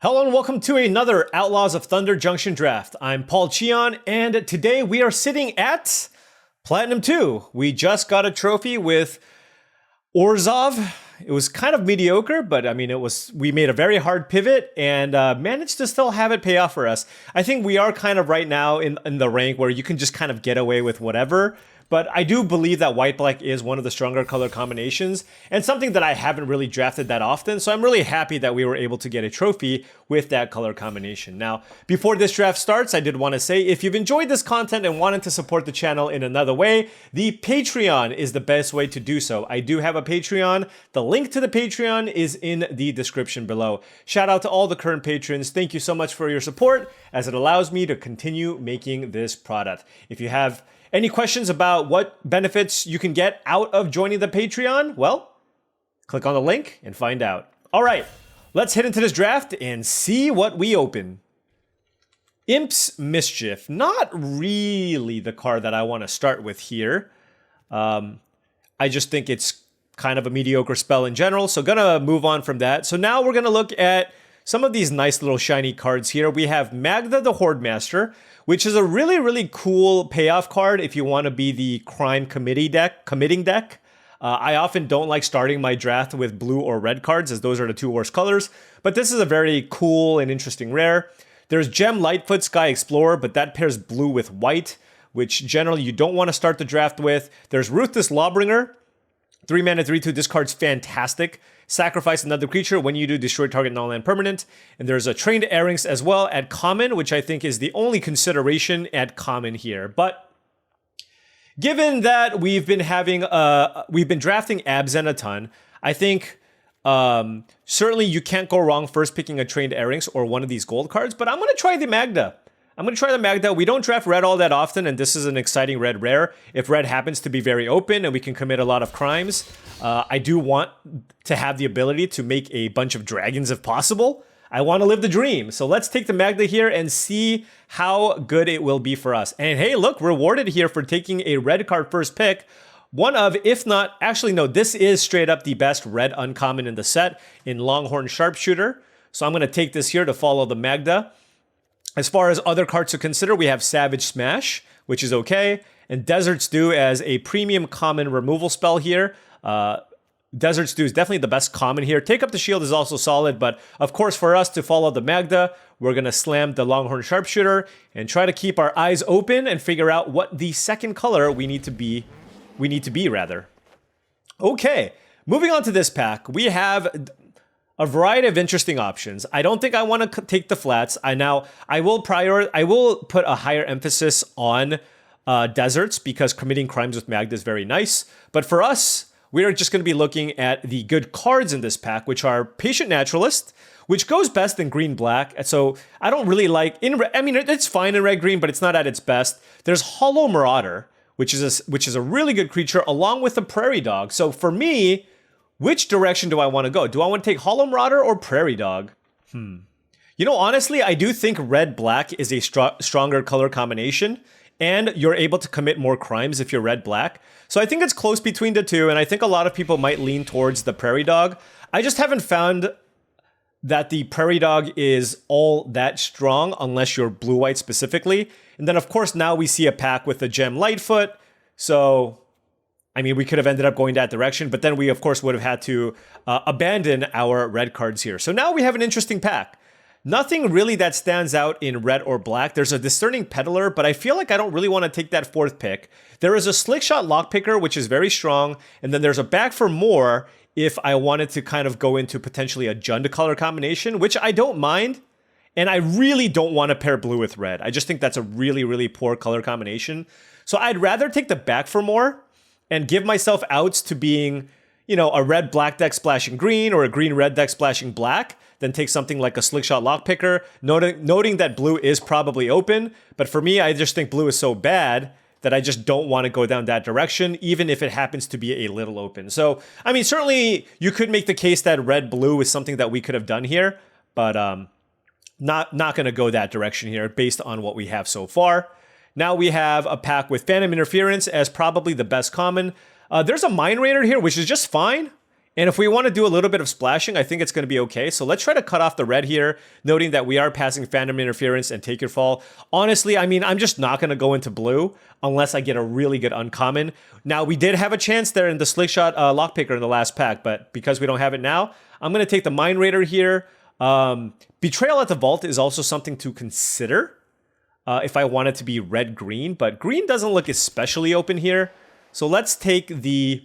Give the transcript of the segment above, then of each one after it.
Hello and welcome to another Outlaws of Thunder Junction draft. I'm Paul Cheon, and today we are sitting at Platinum 2. We just got a trophy with Orzhov. It was kind of mediocre, but I mean, we made a very hard pivot and managed to still have it pay off for us. I think we are kind of right now in the rank where you can just kind of get away with whatever. But I do believe that white-black is one of the stronger color combinations and something that I haven't really drafted that often. So I'm really happy that we were able to get a trophy with that color combination. Now, before this draft starts, I did want to say if you've enjoyed this content and wanted to support the channel in another way, the Patreon is the best way to do so. I do have a Patreon. The link to the Patreon is in the description below. Shout out to all the current patrons. Thank you so much for your support as it allows me to continue making this product. If you have any questions about what benefits you can get out of joining the Patreon? Well, click on the link and find out. All right, let's head into this draft and see what we open. Imp's Mischief, not really the card that I want to start with here. I just think it's kind of a mediocre spell in general, so gonna move on from that. So now we're gonna look at some of these nice little shiny cards here. We have Magda the Horde Master, which is a really cool payoff card if you want to be the crime committing deck. I often don't like starting my draft with blue or red cards, as those are the two worst colors, but this is a very cool and interesting rare. There's Gem Lightfoot Sky Explorer, but that pairs blue with white, which generally you don't want to start the draft with. There's Ruthless Lawbringer, 3 mana, 3/2. This card's fantastic. Sacrifice another creature. When you do, destroy target non-land permanent. And there's a Trained Airings as well at common, which I think is the only consideration at common here. But given that we've been drafting Abzan a ton, I think certainly you can't go wrong first picking a Trained Airings or one of these gold cards. But I'm going to try the Magda. We don't draft red all that often, and this is an exciting red rare. If red happens to be very open and we can commit a lot of crimes, I do want to have the ability to make a bunch of dragons if possible. I want to live the dream. So let's take the Magda here and see how good it will be for us. And hey, look, rewarded here for taking a red card first pick. One of, if not, actually no, this is straight up the best red uncommon in the set in Longhorn Sharpshooter. So I'm going to take this here to follow the Magda. As far as other cards to consider, we have Savage Smash, which is okay, and Desert Stew as a premium common removal spell here. Desert Stew is definitely the best common here. Take Up the Shield is also solid, but of course for us to follow the Magda, we're going to slam the Longhorn Sharpshooter and try to keep our eyes open and figure out what the second color we need to be rather. Okay, moving on to this pack, we have a variety of interesting options. I don't think I want to take the flats. I will put a higher emphasis on deserts because committing crimes with Magda is very nice. But for us, we are just going to be looking at the good cards in this pack, which are Patient Naturalist, which goes best in green-black. So I don't really like, it's fine in red-green, but it's not at its best. There's Hollow Marauder, which is a really good creature, along with the Prairie Dog. So for me, which direction do I want to go? Do I want to take Hollow Marauder or Prairie Dog? You know, honestly, I do think red-black is a stronger color combination, and you're able to commit more crimes if you're red-black. So I think it's close between the two, and I think a lot of people might lean towards the Prairie Dog. I just haven't found that the Prairie Dog is all that strong unless you're blue-white specifically. And then, of course, now we see a pack with the Gem Lightfoot, so I mean, we could have ended up going that direction, but then we, of course, would have had to abandon our red cards here. So now we have an interesting pack. Nothing really that stands out in red or black. There's a Discerning Peddler, but I feel like I don't really want to take that fourth pick. There is a Slickshot Lockpicker, which is very strong, and then there's a Back for More if I wanted to kind of go into potentially a Jund color combination, which I don't mind. And I really don't want to pair blue with red. I just think that's a really poor color combination. So I'd rather take the Back for More and give myself outs to being, a red-black deck splashing green or a green-red deck splashing black, then take something like a Slickshot Lockpicker, noting that blue is probably open. But for me, I just think blue is so bad that I just don't want to go down that direction, even if it happens to be a little open. So, I mean, certainly you could make the case that red-blue is something that we could have done here, but not going to go that direction here based on what we have so far. Now we have a pack with Phantom Interference as probably the best common. There's a Mind Raider here, which is just fine. And if we want to do a little bit of splashing, I think it's going to be okay. So let's try to cut off the red here, noting that we are passing Phantom Interference and Take Your Fall. Honestly, I mean, I'm just not going to go into blue unless I get a really good uncommon. Now, we did have a chance there in the Slickshot Lockpicker in the last pack, but because we don't have it now, I'm going to take the Mind Raider here. Betrayal at the Vault is also something to consider if I want it to be red-green, but green doesn't look especially open here. So let's take the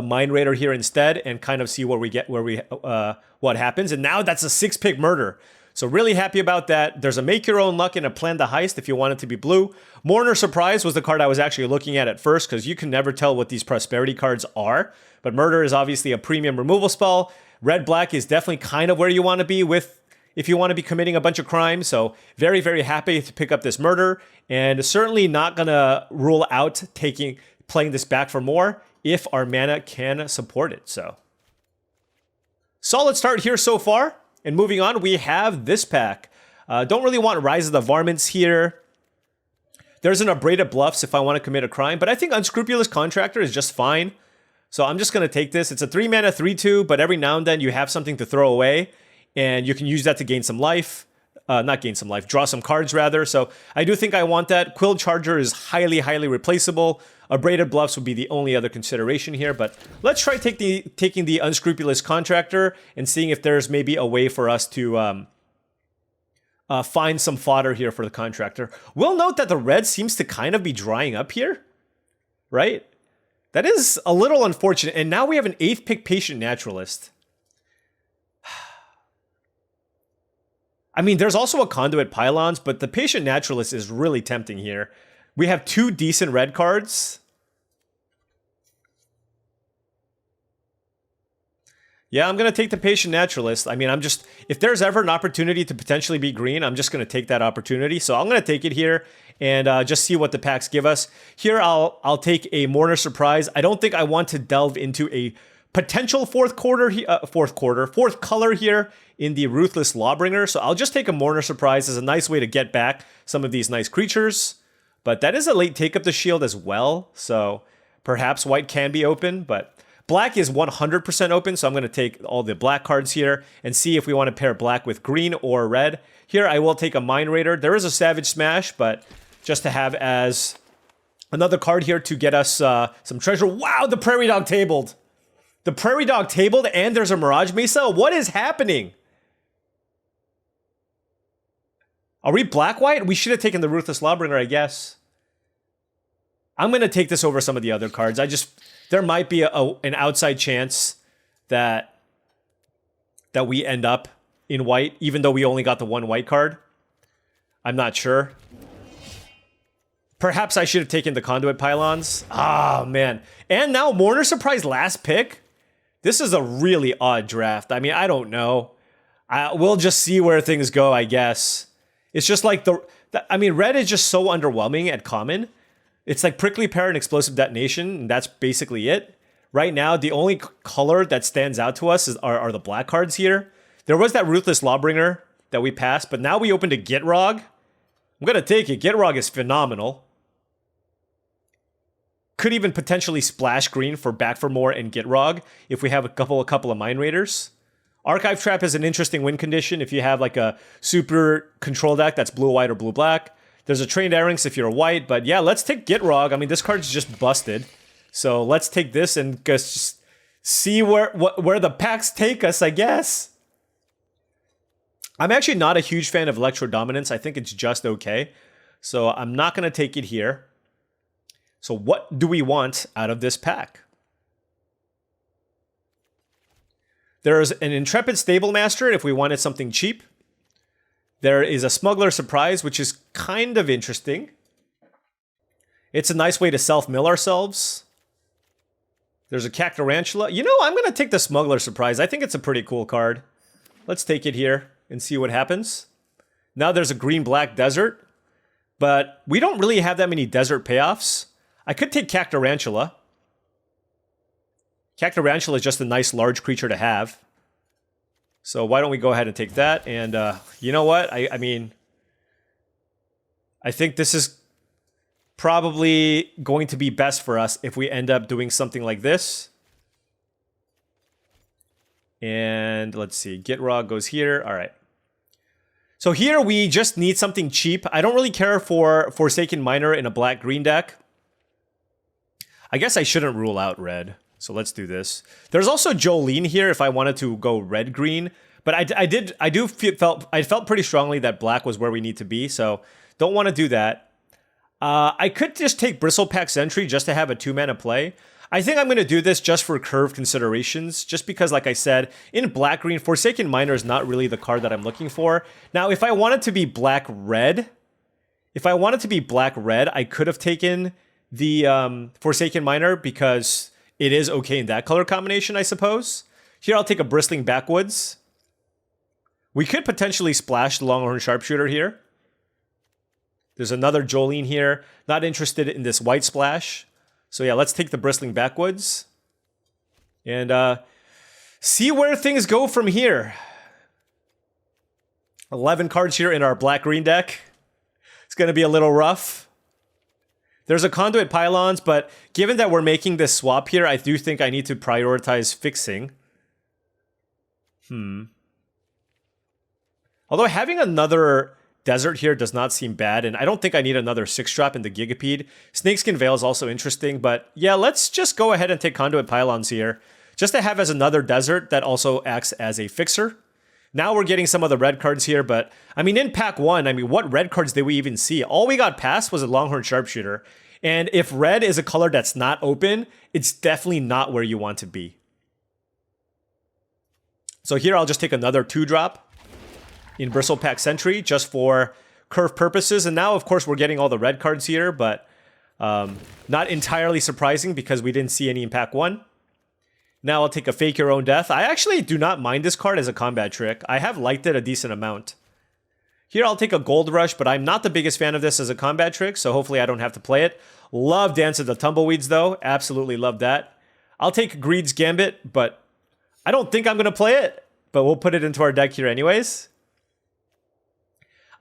Mind Raider here instead and kind of see what happens. And now that's a 6-pick murder. So really happy about that. There's a Make Your Own Luck and a Plan the Heist if you want it to be blue. Mourner Surprise was the card I was actually looking at first because you can never tell what these Prosperity cards are. But Murder is obviously a premium removal spell. Red-black is definitely kind of where you want to be if you want to be committing a bunch of crimes. So very, very happy to pick up this Murder. And certainly not going to rule out playing this back for more if our mana can support it. So solid start here so far. And moving on, we have this pack. Don't really want Rise of the Varmints here. There's an Abraded Bluffs if I want to commit a crime, but I think Unscrupulous Contractor is just fine. So I'm just going to take this. It's a 3-mana 3/2, but every now and then you have something to throw away, and you can use that to gain some life. Not gain some life, draw some cards rather. So I do think I want that. Quill Charger is highly, highly replaceable. Abraded Bluffs would be the only other consideration here, but let's try taking the Unscrupulous Contractor and seeing if there's maybe a way for us to find some fodder here for the Contractor. We'll note that the red seems to kind of be drying up here, right? That is a little unfortunate, and now we have an 8th pick Patient Naturalist. I mean, there's also a Conduit Pylons, but the Patient Naturalist is really tempting here. We have 2 decent red cards. Yeah, I'm going to take the Patient Naturalist. I mean, if there's ever an opportunity to potentially be green, I'm just going to take that opportunity. So I'm going to take it here and just see what the packs give us. Here, I'll take a Mourner Surprise. I don't think I want to delve into a potential fourth color here in the Ruthless Lawbringer. So I'll just take a Mourner Surprise as a nice way to get back some of these nice creatures. But that is a late take up the shield as well. So perhaps white can be open, but black is 100% open. So I'm going to take all the black cards here and see if we want to pair black with green or red. Here I will take a Mind Raider. There is a Savage Smash, but just to have as another card here to get us some treasure. Wow, the Prairie Dog tabled. The Prairie Dog tabled and there's a Mirage Mesa. What is happening? Are we black-white? We should have taken the Ruthless Lawbringer, I guess. I'm going to take this over some of the other cards. There might be an outside chance that we end up in white, even though we only got the 1 white card. I'm not sure. Perhaps I should have taken the Conduit Pylons. Ah, man. And now Mourner Surprise last pick? This is a really odd draft. I mean, I don't know. We'll just see where things go, I guess. It's just like red is just so underwhelming at common. It's like Prickly Pear and Explosive Detonation, and that's basically it. Right now, the only color that stands out to us are the black cards here. There was that Ruthless Lawbringer that we passed, but now we opened a Gitrog. I'm going to take it. Gitrog is phenomenal. Could even potentially splash green for Back for More and Gitrog if we have a couple of Mind Raiders. Archive Trap is an interesting win condition if you have like a super control deck that's blue-white or blue-black. There's a Trained Airings if you're white, but yeah, let's take Gitrog. I mean, this card's just busted. So let's take this and just see where the packs take us, I guess. I'm actually not a huge fan of Electro Dominance. I think it's just okay. So I'm not going to take it here. So what do we want out of this pack? There's an Intrepid Stablemaster if we wanted something cheap. There is a Smuggler Surprise, which is kind of interesting. It's a nice way to self-mill ourselves. There's a Cactarantula. You know, I'm going to take the Smuggler Surprise. I think it's a pretty cool card. Let's take it here and see what happens. Now there's a green-black Desert, but we don't really have that many Desert payoffs. I could take Cactarantula. Cactarantula is just a nice large creature to have. So why don't we go ahead and take that? And you know what? I mean, I think this is probably going to be best for us if we end up doing something like this. And let's see, Gitrog goes here. All right. So here we just need something cheap. I don't really care for Forsaken Miner in a black-green deck. I guess I shouldn't rule out red. So let's do this. There's also Jolene here if I wanted to go red-green. But I felt pretty strongly that black was where we need to be. So don't want to do that. I could just take Bristlepack Sentry just to have a 2-mana play. I think I'm going to do this just for curve considerations, just because, like I said, in black-green, Forsaken Miner is not really the card that I'm looking for. Now, if I wanted to be black-red, I could have taken the Forsaken Miner because it is okay in that color combination, I suppose. Here, I'll take a Bristling Backwoods. We could potentially splash the Longhorn Sharpshooter here. There's another Jolene here. Not interested in this white splash. So yeah, let's take the Bristling Backwoods. And see where things go from here. 11 cards here in our black-green deck. It's going to be a little rough. There's a Conduit Pylons, but given that we're making this swap here, I do think I need to prioritize fixing. Although having another Desert here does not seem bad, and I don't think I need another 6-drop in the Gigapede. Snakeskin Veil is also interesting, but yeah, let's just go ahead and take Conduit Pylons here, just to have as another Desert that also acts as a fixer. Now we're getting some of the red cards here, but I mean, in pack 1, I mean, what red cards did we even see? All we got past was a Longhorn Sharpshooter, and if red is a color that's not open, it's definitely not where you want to be. So here I'll just take another 2-drop. In Bristlepack Sentry, just for curve purposes. And now, of course, we're getting all the red cards here, but not entirely surprising because we didn't see any in pack 1. Now I'll take a Fake Your Own Death. I actually do not mind this card as a combat trick. I have liked it a decent amount. Here I'll take a Gold Rush, but I'm not the biggest fan of this as a combat trick, so hopefully I don't have to play it. Love Dance of the Tumbleweeds, though. Absolutely love that. I'll take Greed's Gambit, but I don't think I'm going to play it, but we'll put it into our deck here anyways.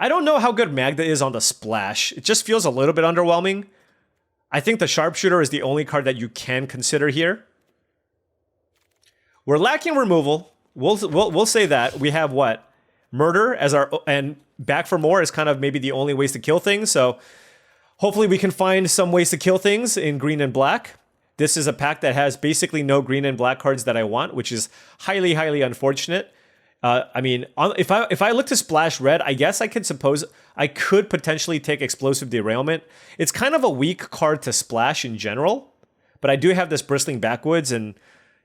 I don't know how good Magda is on the splash. It just feels a little bit underwhelming. I think the Sharpshooter is the only card that you can consider here. We're lacking removal. We'll say that. We have what? Murder as our... And Back for More is kind of maybe the only ways to kill things. So hopefully we can find some ways to kill things in green and black. This is a pack that has basically no green and black cards that I want, which is highly, highly unfortunate. I mean, if I look to splash red, I guess I could potentially take Explosive Derailment. It's kind of a weak card to splash in general, but I do have this Bristling Backwoods, and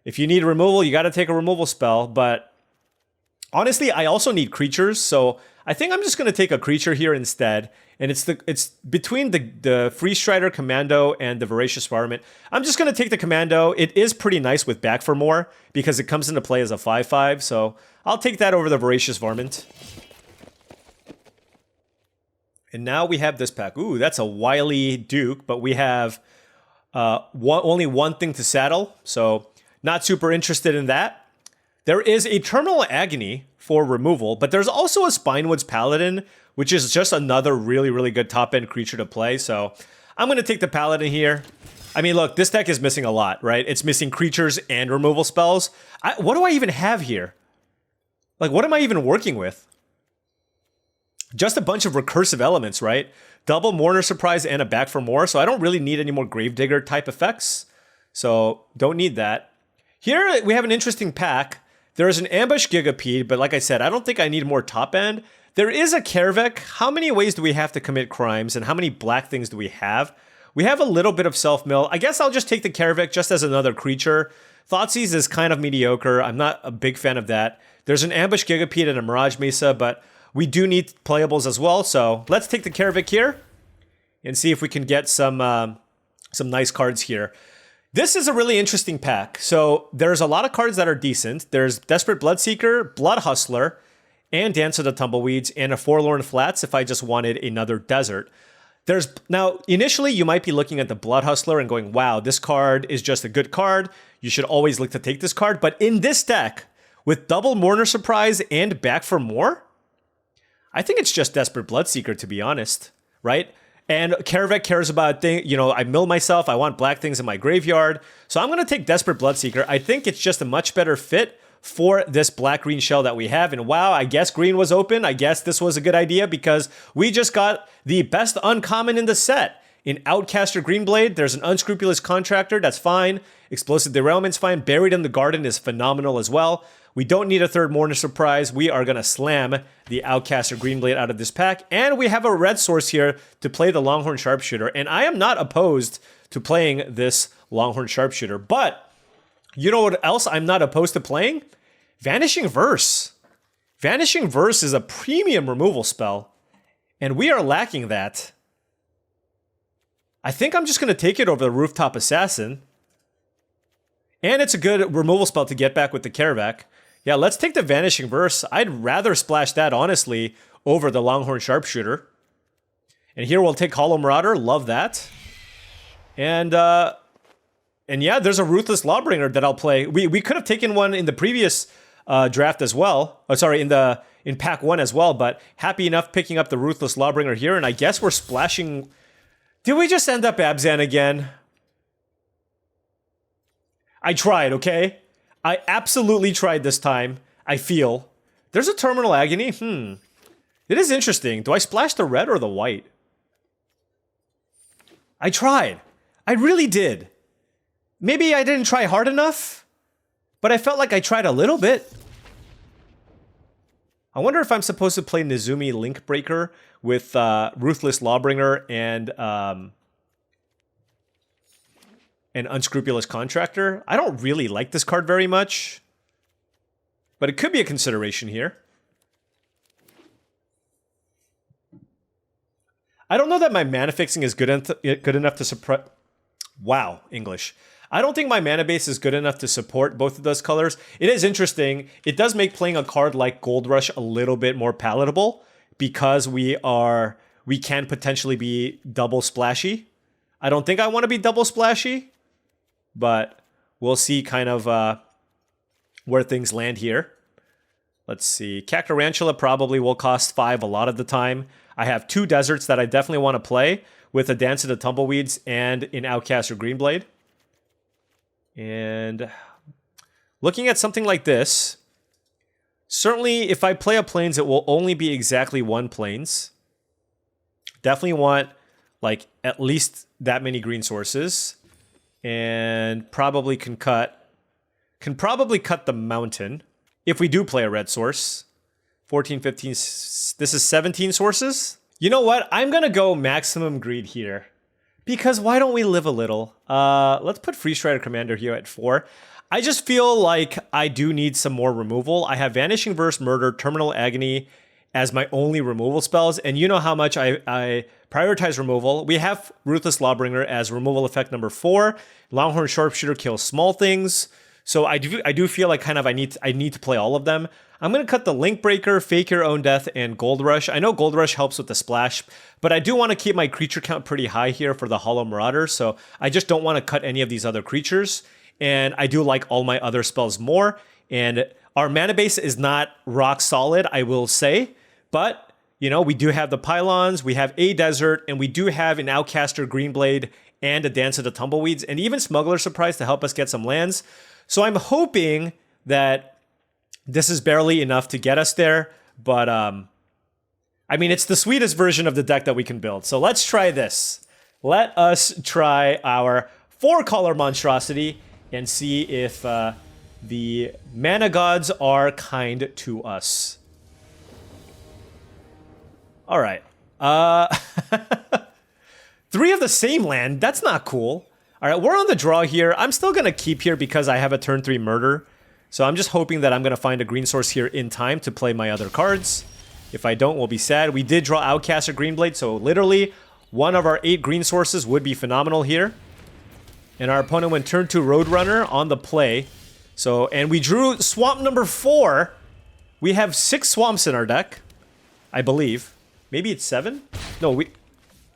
if you need removal, you got to take a removal spell. But honestly, I also need creatures, so I think I'm just going to take a creature here instead. And it's between the Free Strider Commando and the Voracious Varmint. I'm just going to take the Commando. It is pretty nice with Back for More because it comes into play as a 5/5. So I'll take that over the Voracious Varmint. And now we have this pack. Ooh, that's a Wily Duke, but we have only one thing to saddle. So not super interested in that. There is a Terminal Agony for removal, but there's also a Spinewoods Paladin, which is just another really, really good top-end creature to play. So I'm going to take the Paladin here. I mean, look, this deck is missing a lot, right? It's missing creatures and removal spells. What do I even have here? Like, what am I even working with? Just a bunch of recursive elements, right? Double Mourner Surprise and a Back for More, so I don't really need any more Gravedigger type effects. So don't need that. Here we have an interesting pack. There is an Ambush Gigapede, but like I said, I don't think I need more top-end. There is a Kervek. How many ways do we have to commit crimes, and how many black things do we have? We have a little bit of self-mill. I guess I'll just take the Kervek just as another creature. Thoughtseize is kind of mediocre. I'm not a big fan of that. There's an Ambush Gigapede and a Mirage Mesa, but we do need playables as well. So let's take the Kervik here and see if we can get some nice cards here. This is a really interesting pack. So there's a lot of cards that are decent. There's Desperate Bloodseeker, Blood Hustler, and Dance of the Tumbleweeds, and a Forlorn Flats if I just wanted another desert. Now, initially, you might be looking at the Blood Hustler and going, wow, this card is just a good card. You should always look to take this card. But in this deck, with double Mourner Surprise and Back for More, I think it's just Desperate Bloodseeker, to be honest, right? And Kervek cares about I mill myself. I want black things in my graveyard. So I'm going to take Desperate Bloodseeker. I think it's just a much better fit for this black-green shell that we have. And wow, I guess green was open. I guess this was a good idea because we just got the best uncommon in the set. In Outcaster Greenblade, there's an Unscrupulous Contractor, that's fine. Explosive Derailment's fine. Buried in the Garden is phenomenal as well. We don't need a third Mourner Surprise. We are going to slam the Outcaster Greenblade out of this pack. And we have a red source here to play the Longhorn Sharpshooter. And I am not opposed to playing this Longhorn Sharpshooter. But you know what else I'm not opposed to playing? Vanishing Verse. Vanishing Verse is a premium removal spell. And we are lacking that. I think I'm just going to take it over the Rooftop Assassin. And it's a good removal spell to get back with the Karavak. Yeah, let's take the Vanishing Verse. I'd rather splash that, honestly, over the Longhorn Sharpshooter. And here we'll take Hollow Marauder. Love that. And yeah, there's a Ruthless Lawbringer that I'll play. We could have taken one in the previous draft as well. Oh, sorry, in pack 1 as well. But happy enough picking up the Ruthless Lawbringer here. And I guess we're splashing... Did we just end up Abzan again? I tried, okay? I absolutely tried this time, I feel. There's a Terminal Agony? It is interesting. Do I splash the red or the white? I tried. I really did. Maybe I didn't try hard enough, but I felt like I tried a little bit. I wonder if I'm supposed to play Nezumi Linkbreaker with Ruthless Lawbringer and an Unscrupulous Contractor. I don't really like this card very much, but it could be a consideration here. I don't know that my mana fixing is good enough to suppress... Wow, English. I don't think my mana base is good enough to support both of those colors. It is interesting. It does make playing a card like Gold Rush a little bit more palatable because we can potentially be double splashy. I don't think I want to be double splashy, but we'll see kind of where things land here. Let's see. Cactarantula probably will cost 5 a lot of the time. I have 2 deserts that I definitely want to play with a Dance of the Tumbleweeds and an Outcaster Greenblade. And looking at something like this, certainly if I play a Plains, it will only be exactly 1 Plains. Definitely want like at least that many green sources. And probably can probably cut the mountain if we do play a red source. 14, 15, this is 17 sources. You know what? I'm gonna go Maximum Greed here. Because why don't we live a little? Let's put Free Strider Commander here at 4. I just feel like I do need some more removal. I have Vanishing Verse, Murder, Terminal Agony as my only removal spells. And you know how much I prioritize removal. We have Ruthless Lawbringer as removal effect number 4. Longhorn Sharpshooter kills small things. So I do feel like kind of I need to play all of them. I'm going to cut the Linkbreaker, Fake Your Own Death, and Gold Rush. I know Gold Rush helps with the splash, but I do want to keep my creature count pretty high here for the Hollow Marauder, so I just don't want to cut any of these other creatures, and I do like all my other spells more, and our mana base is not rock solid, I will say, but, you know, we do have the Pylons, we have a Desert, and we do have an Outcaster Greenblade and a Dance of the Tumbleweeds, and even Smuggler Surprise to help us get some lands. So I'm hoping that this is barely enough to get us there, but I mean, it's the sweetest version of the deck that we can build. So let's try this. Let us try our 4-color monstrosity and see if the mana gods are kind to us. All right. 3 of the same land. That's not cool. All right, we're on the draw here. I'm still going to keep here because I have a turn 3 Murder. So I'm just hoping that I'm going to find a green source here in time to play my other cards. If I don't, we'll be sad. We did draw Outcaster Greenblade, so literally one of our 8 green sources would be phenomenal here. And our opponent went turn 2 Roadrunner on the play. So, and we drew Swamp number 4. We have 6 swamps in our deck, I believe. Maybe it's 7? No,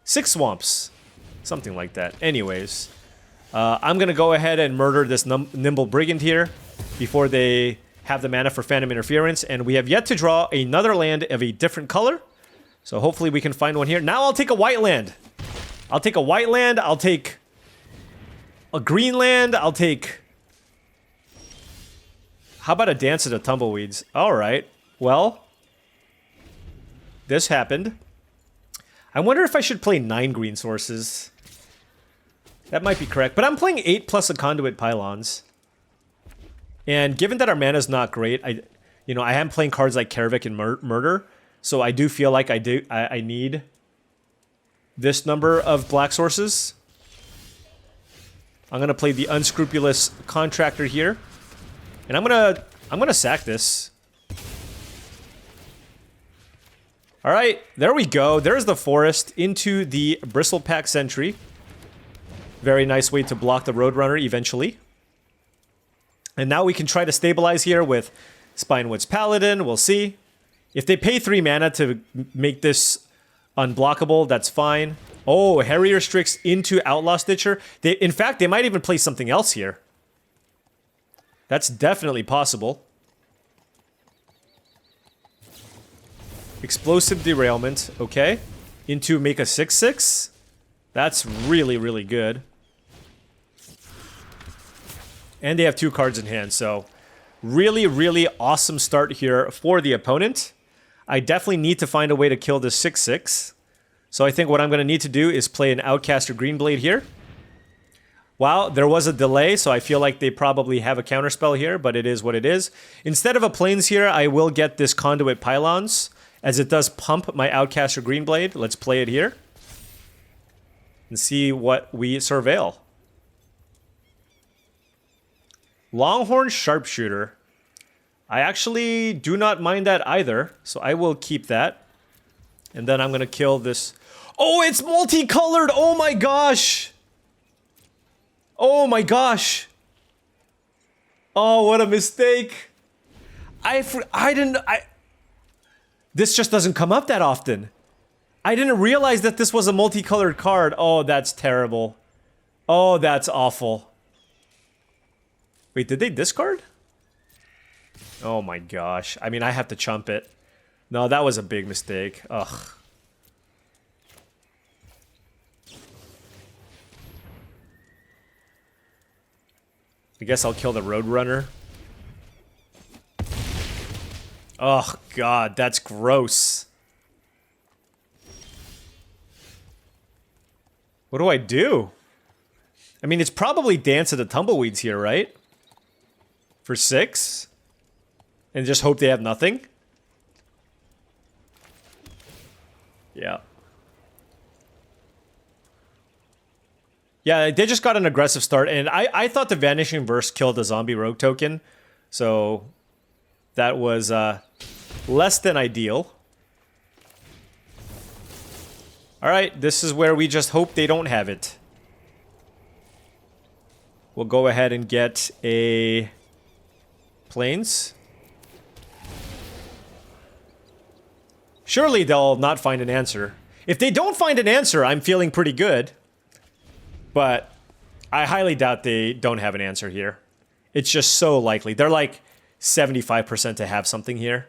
6 swamps. Something like that. Anyways, I'm going to go ahead and murder this Nimble Brigand here before they have the mana for Phantom Interference, and we have yet to draw another land of a different color, so hopefully we can find one here. Now I'll take a white land. I'll take a white land, I'll take a green land, I'll take... How about a Dance of the Tumbleweeds? All right. Well, this happened. I wonder if I should play 9 green sources. That might be correct. But I'm playing 8 plus a Conduit Pylons. And given that our mana is not great, I am playing cards like Karavik and Murder. So I do feel like I need this number of black sources. I'm gonna play the Unscrupulous Contractor here. And I'm gonna sack this. Alright, there we go. There's the forest into the Bristlepack Sentry. Very nice way to block the Roadrunner eventually. And now we can try to stabilize here with Spinewood's Paladin. We'll see. If they pay 3 mana to make this unblockable, that's fine. Oh, Harrier Strix into Outlaw Stitcher. In fact, they might even play something else here. That's definitely possible. Explosive Derailment, okay. Into make a 6/6. That's really, really good. And they have 2 cards in hand, so really, really awesome start here for the opponent. I definitely need to find a way to kill this 6/6. So I think what I'm going to need to do is play an Outcaster Greenblade here. Wow, there was a delay, so I feel like they probably have a counterspell here, but it is what it is. Instead of a Plains here, I will get this Conduit Pylons, as it does pump my Outcaster Greenblade. Let's play it here. And see what we surveil. Longhorn Sharpshooter. I actually do not mind that either, so I will keep that. And then I'm going to kill this. Oh, it's multicolored! Oh my gosh! Oh my gosh! Oh, what a mistake! This just doesn't come up that often. I didn't realize that this was a multicolored card. Oh, that's terrible. Oh, that's awful. Wait, did they discard? Oh my gosh. I mean, I have to chump it. No, that was a big mistake. Ugh. I guess I'll kill the Roadrunner. Oh god, that's gross. What do I do? I mean, it's probably Dance of the Tumbleweeds here, right? For 6? And just hope they have nothing? Yeah. Yeah, they just got an aggressive start, and I thought the Vanishing Verse killed the Zombie Rogue token, so that was less than ideal. Alright, this is where we just hope they don't have it. We'll go ahead and get a Plains. Surely they'll not find an answer. If they don't find an answer, I'm feeling pretty good. But I highly doubt they don't have an answer here. It's just so likely. They're like 75% to have something here.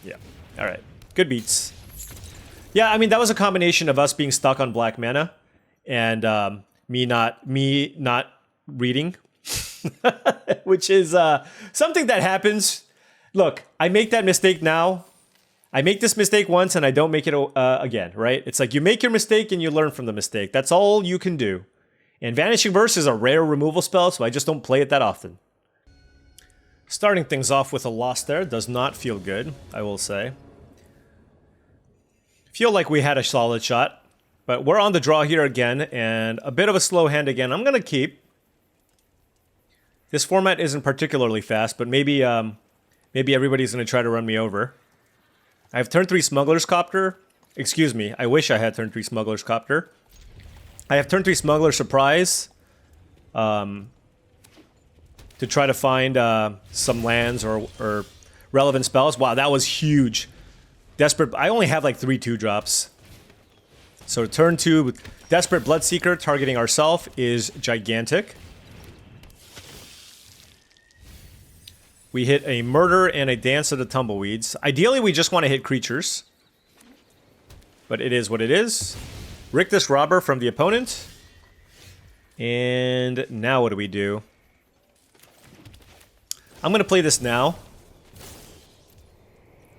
Yeah. All right. Good beats. Yeah, I mean, that was a combination of us being stuck on black mana and me not reading, which is something that happens. Look, I make that mistake now. I make this mistake once and I don't make it again, right? It's like you make your mistake and you learn from the mistake. That's all you can do. And Vanishing Verse is a rare removal spell, so I just don't play it that often. Starting things off with a loss there does not feel good, I will say. Feel like we had a solid shot, but we're on the draw here again, and a bit of a slow hand again. I'm going to keep. This format isn't particularly fast, but maybe everybody's going to try to run me over. I have turn 3 Smuggler's Copter. Excuse me, I wish I had turn 3 Smuggler's Copter. I have turn 3 Smuggler Surprise. To try to find some lands or relevant spells. Wow, that was huge. Desperate. I only have like 3 2-drops. So turn 2, Desperate Bloodseeker targeting ourselves is gigantic. We hit a Murder and a Dance of the Tumbleweeds. Ideally, we just want to hit creatures. But it is what it is. Rictus Robber from the opponent. And now what do we do? I'm going to play this now.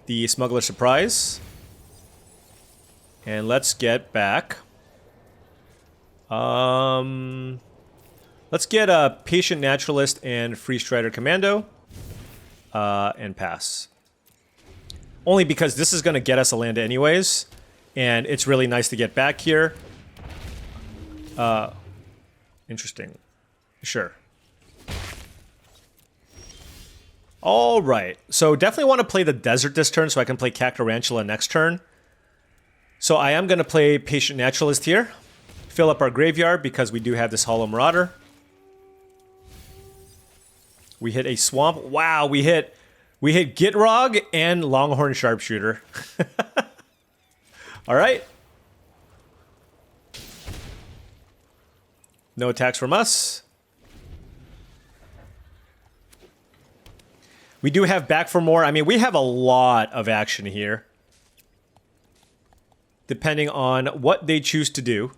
The Smuggler Surprise. And let's get back. Let's get a Patient Naturalist and Free Strider Commando. And pass. Only because this is going to get us a land anyways. And it's really nice to get back here. Interesting. Sure. Alright. So definitely want to play the Desert this turn so I can play Cactarantula next turn. So I am going to play Patient Naturalist here. Fill up our graveyard because we do have this Hollow Marauder. We hit a Swamp. Wow, we hit Gitrog and Longhorn Sharpshooter. Alright. No attacks from us. We do have back for more. I mean, we have a lot of action here. Depending on what they choose to do.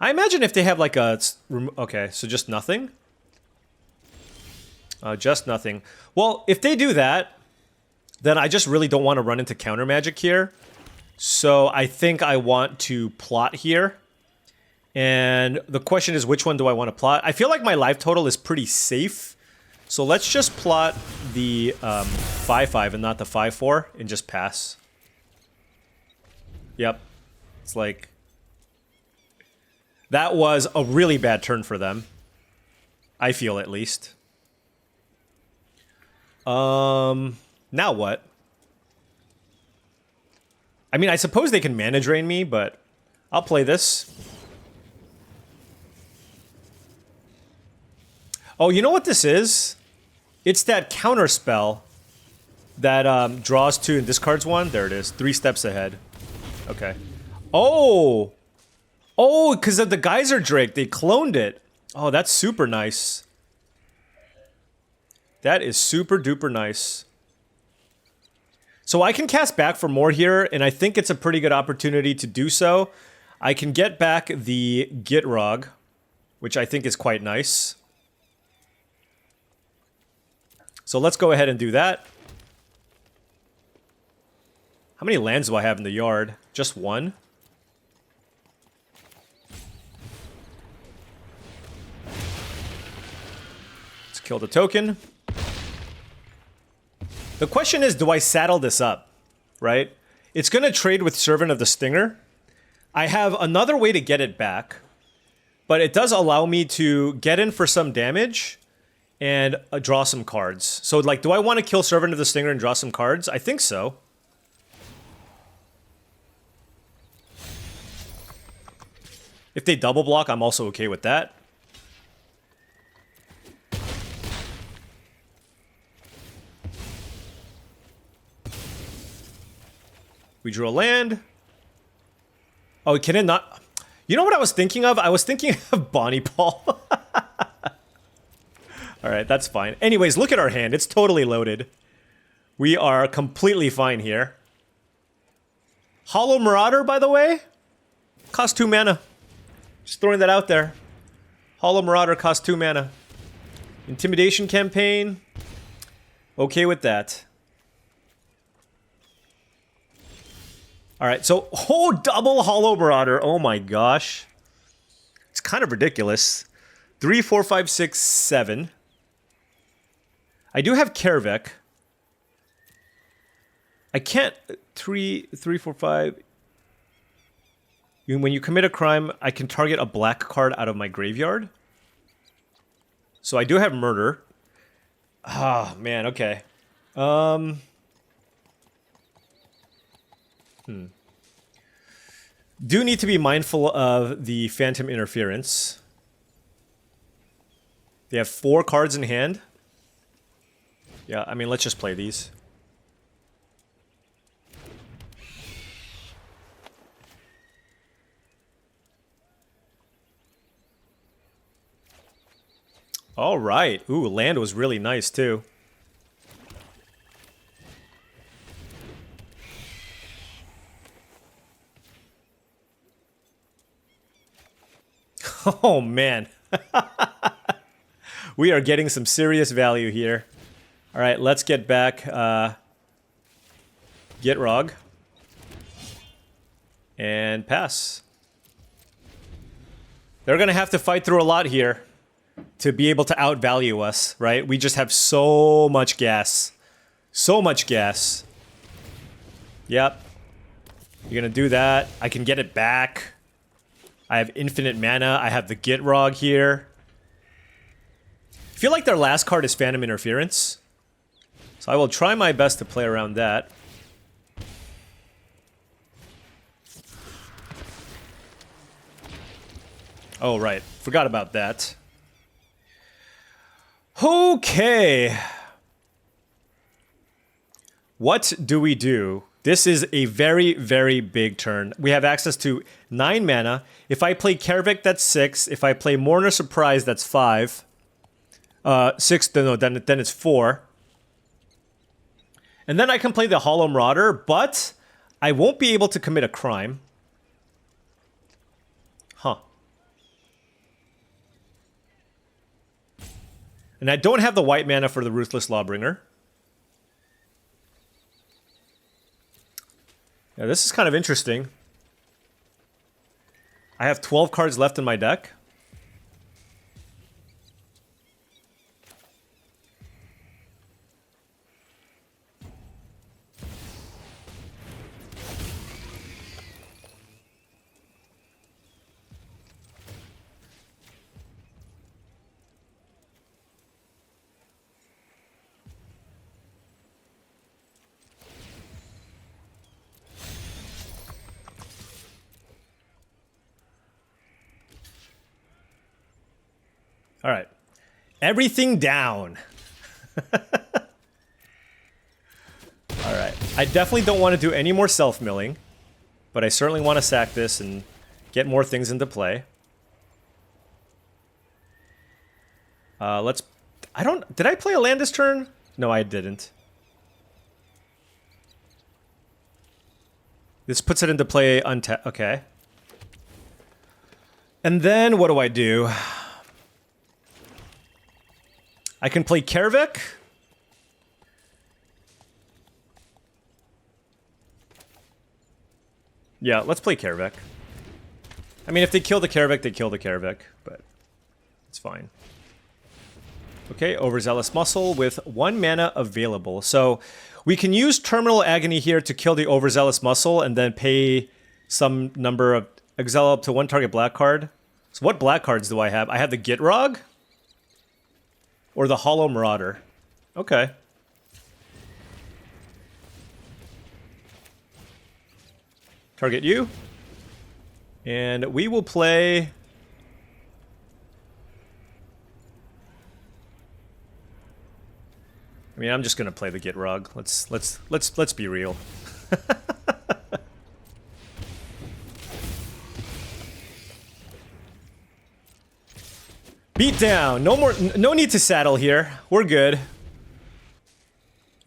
I imagine if they have like a... Okay, so just nothing? Just nothing. Well, if they do that, then I just really don't want to run into counter magic here. So I think I want to plot here. And the question is, which one do I want to plot? I feel like my life total is pretty safe. So let's just plot the 5-5 and not the 5-4 and just pass. Yep. It's like... That was a really bad turn for them. I feel at least. Now what? I mean, I suppose they can mana drain me, but I'll play this. Oh, you know what this is? It's that counter spell that draws 2 and discards 1. There it is. 3 steps ahead. Okay. Oh! Oh, because of the Geyser Drake. They cloned it. Oh, that's super nice. That is super duper nice. So I can cast back for more here, and I think it's a pretty good opportunity to do so. I can get back the Gitrog, which I think is quite nice. So let's go ahead and do that. How many lands do I have in the yard? Just 1? Let's kill the token. The question is, do I saddle this up, right? It's going to trade with Servant of the Stinger. I have another way to get it back, but it does allow me to get in for some damage and draw some cards. So, like, do I want to kill Servant of the Stinger and draw some cards? I think so. If they double block, I'm also okay with that. We drew a land. Oh, can it not? You know what I was thinking of? I was thinking of Bonnie Paul. Alright, that's fine. Anyways, look at our hand. It's totally loaded. We are completely fine here. Hollow Marauder, by the way, costs 2 mana. Just throwing that out there. Hollow Marauder costs 2 mana. Intimidation Campaign. Okay with that. Alright, so, oh, double Hollow Marauder. Oh my gosh. It's kind of ridiculous. 3, 4, 5, 6, 7. I do have Kervek. I can't... 3, 4, 5... When you commit a crime, I can target a black card out of my graveyard. So I do have Murder. Ah, man, okay. Do need to be mindful of the Phantom Interference. They have 4 cards in hand. Yeah, I mean, let's just play these. All right. Ooh, land was really nice, too. Oh, man. We are getting some serious value here. All right, let's get back Gitrog. And pass. They're going to have to fight through a lot here to be able to outvalue us, right? We just have so much gas. So much gas. Yep. You're going to do that. I can get it back. I have infinite mana. I have the Gitrog here. I feel like their last card is Phantom Interference. So I will try my best to play around that. Oh, right. Forgot about that. Okay. What do we do? This is a very, very big turn. We have access to 9 mana. If I play Karavik, that's 6. If I play Mourner Surprise, that's 5. 6, no, then it's 4. And then I can play the Hollow Marauder, but I won't be able to commit a crime. Huh. And I don't have the white mana for the Ruthless Lawbringer. Yeah, this is kind of interesting. I have 12 cards left in my deck. All right. Everything down. All right. I definitely don't want to do any more self-milling, but I certainly want to sack this and get more things into play. Let's... Did I play a land this turn? No, I didn't. This puts it into play untapped. Okay. And then what do I do? I can play Karavik. Yeah, let's play Karavik. I mean, if they kill the Karavik, they kill the Karavik, but it's fine. Okay, Overzealous Muscle with 1 mana available. So we can use Terminal Agony here to kill the Overzealous Muscle and then pay some number of exile up to 1 target black card. So what black cards do I have? I have the Gitrog? Or the Hollow Marauder. Okay. Target you. And we will play... I mean, I'm just gonna play the Gitrog. Let's be real. Beat down. No need to saddle here. We're good.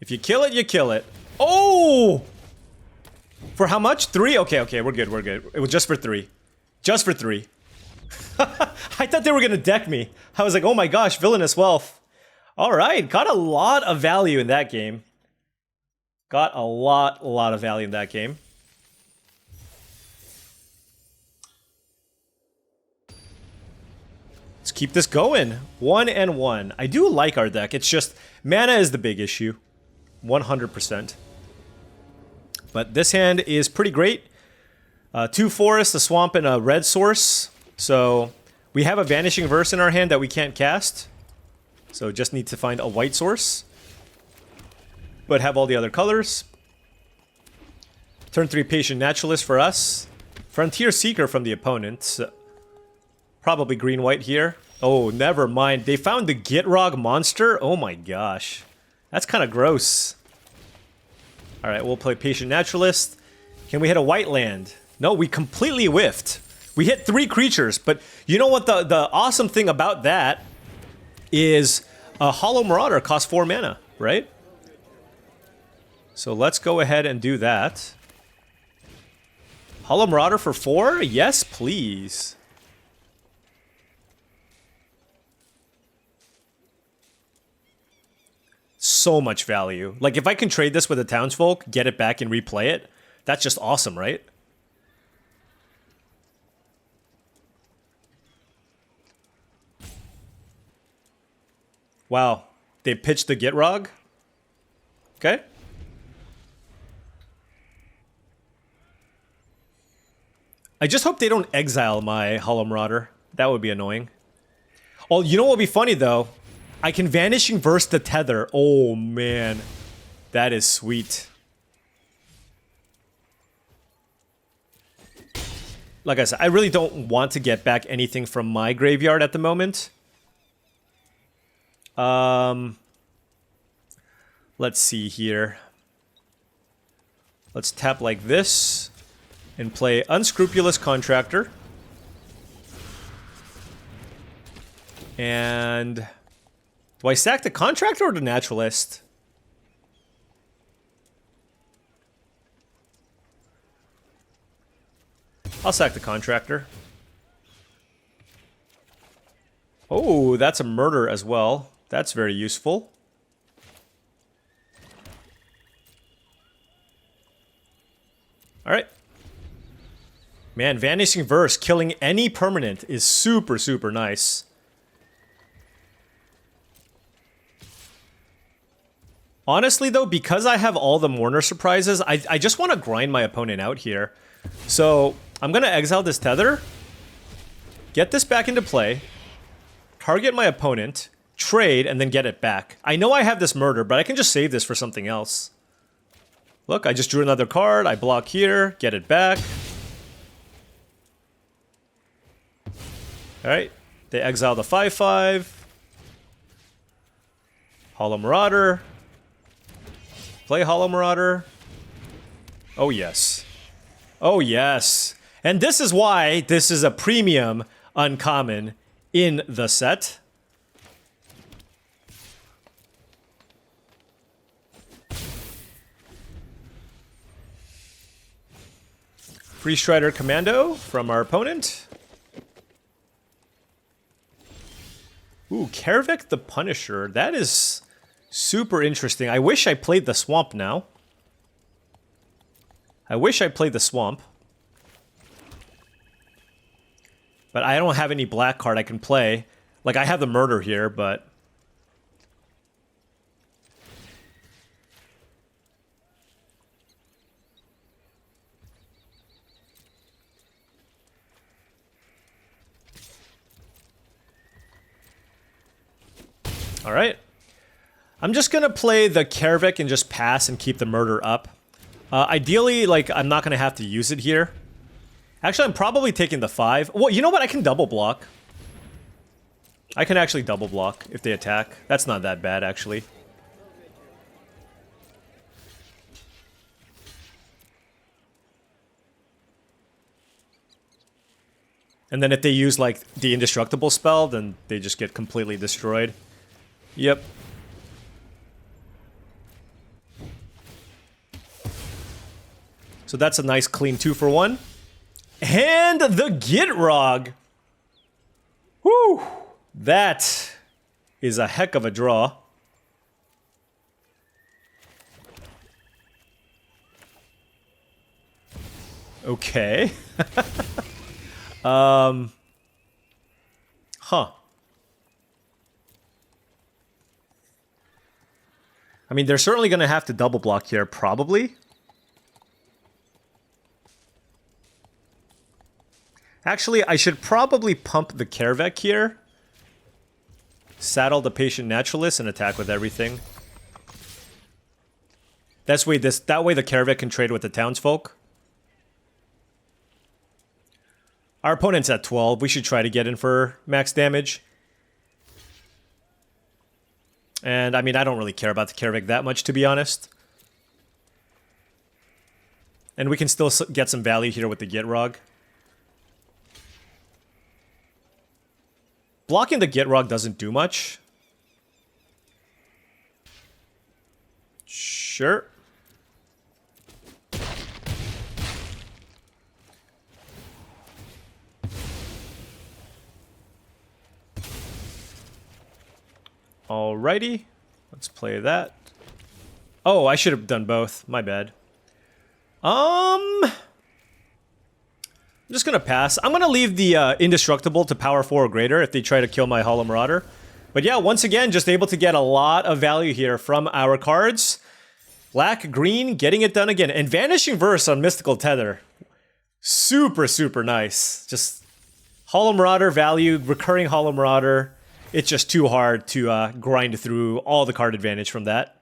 If you kill it, you kill it. Oh! For how much? 3? Okay, we're good, we're good. It was just for 3. Just for 3. I thought they were gonna deck me. I was like, oh my gosh, Villainous Wealth. Alright, got a lot of value in that game. Got a lot of value in that game. Let's keep this going. 1 and 1. I do like our deck. It's just mana is the big issue. 100%. But this hand is pretty great. 2 forests, a swamp, and a red source. So we have a Vanishing Verse in our hand that we can't cast. So just need to find a white source. But have all the other colors. Turn 3 Patient Naturalist for us. Frontier Seeker from the opponent. Probably green-white here. Oh, never mind. They found the Gitrog monster? Oh my gosh. That's kind of gross. Alright, we'll play Patient Naturalist. Can we hit a white land? No, we completely whiffed. We hit 3 creatures, but you know what the awesome thing about that is a Hollow Marauder costs 4 mana, right? So let's go ahead and do that. Hollow Marauder for 4? Yes, please. so much value. Like, if I can trade this with a townsfolk, get it back and replay it, that's just awesome, right? Wow. They pitched the Gitrog. Okay. I just hope they don't exile my Hollow Marauder. That would be annoying. Oh, you know what would be funny, though? I can Vanishing Verse the Tether. Oh, man. That is sweet. Like I said, I really don't want to get back anything from my graveyard at the moment. Let's see here. Let's tap like this and play Unscrupulous Contractor. And do I sack the Contractor or the Naturalist? I'll sack the Contractor. Oh, that's a murder as well. That's very useful. Alright. Man, Vanishing Verse, killing any permanent is super, super nice. Honestly, though, because I have all the Mourner surprises, I just want to grind my opponent out here. So, I'm going to exile this Tether, get this back into play, target my opponent, trade, and then get it back. I know I have this murder, but I can just save this for something else. Look, I just drew another card, I block here, get it back. Alright, they exile the 5/5. Hollow Marauder. Play Hollow Marauder. Oh yes. Oh yes. And this is why this is a premium uncommon in the set. Free Strider Commando from our opponent. Ooh, Karavik the Punisher. That is super interesting. I wish I played the Swamp now. I wish I played the Swamp. But I don't have any black card I can play. Like, I have the Murder here, but... Alright. I'm just gonna play the Karavik and just pass and keep the Murder up. Ideally, like, I'm not gonna have to use it here. Actually, I'm probably taking the 5. Well, you know what? I can double block. I can actually double block if they attack. That's not that bad, actually. And then if they use, like, the Indestructible spell, then they just get completely destroyed. Yep. So that's a nice clean 2-for-1. And the Gitrog. Whew. That is a heck of a draw. Okay. Huh. I mean, they're certainly going to have to double block here, probably. Actually, I should probably pump the Karavik here. Saddle the Patient Naturalist and attack with everything. That way the Karavik can trade with the townsfolk. Our opponent's at 12. We should try to get in for max damage. And, I mean, I don't really care about the Karavik that much, to be honest. And we can still get some value here with the Gitrog. Blocking the Gitrog doesn't do much. Sure. Alrighty. Let's play that. Oh, I should have done both. My bad. I'm just gonna pass. I'm gonna leave the indestructible to power 4 or greater if they try to kill my Hollow Marauder. But yeah, once again, just able to get a lot of value here from our cards. Black, green, getting it done again. And Vanishing Verse on Mystical Tether. Super, super nice. Just Hollow Marauder value, recurring Hollow Marauder. It's just too hard to grind through all the card advantage from that.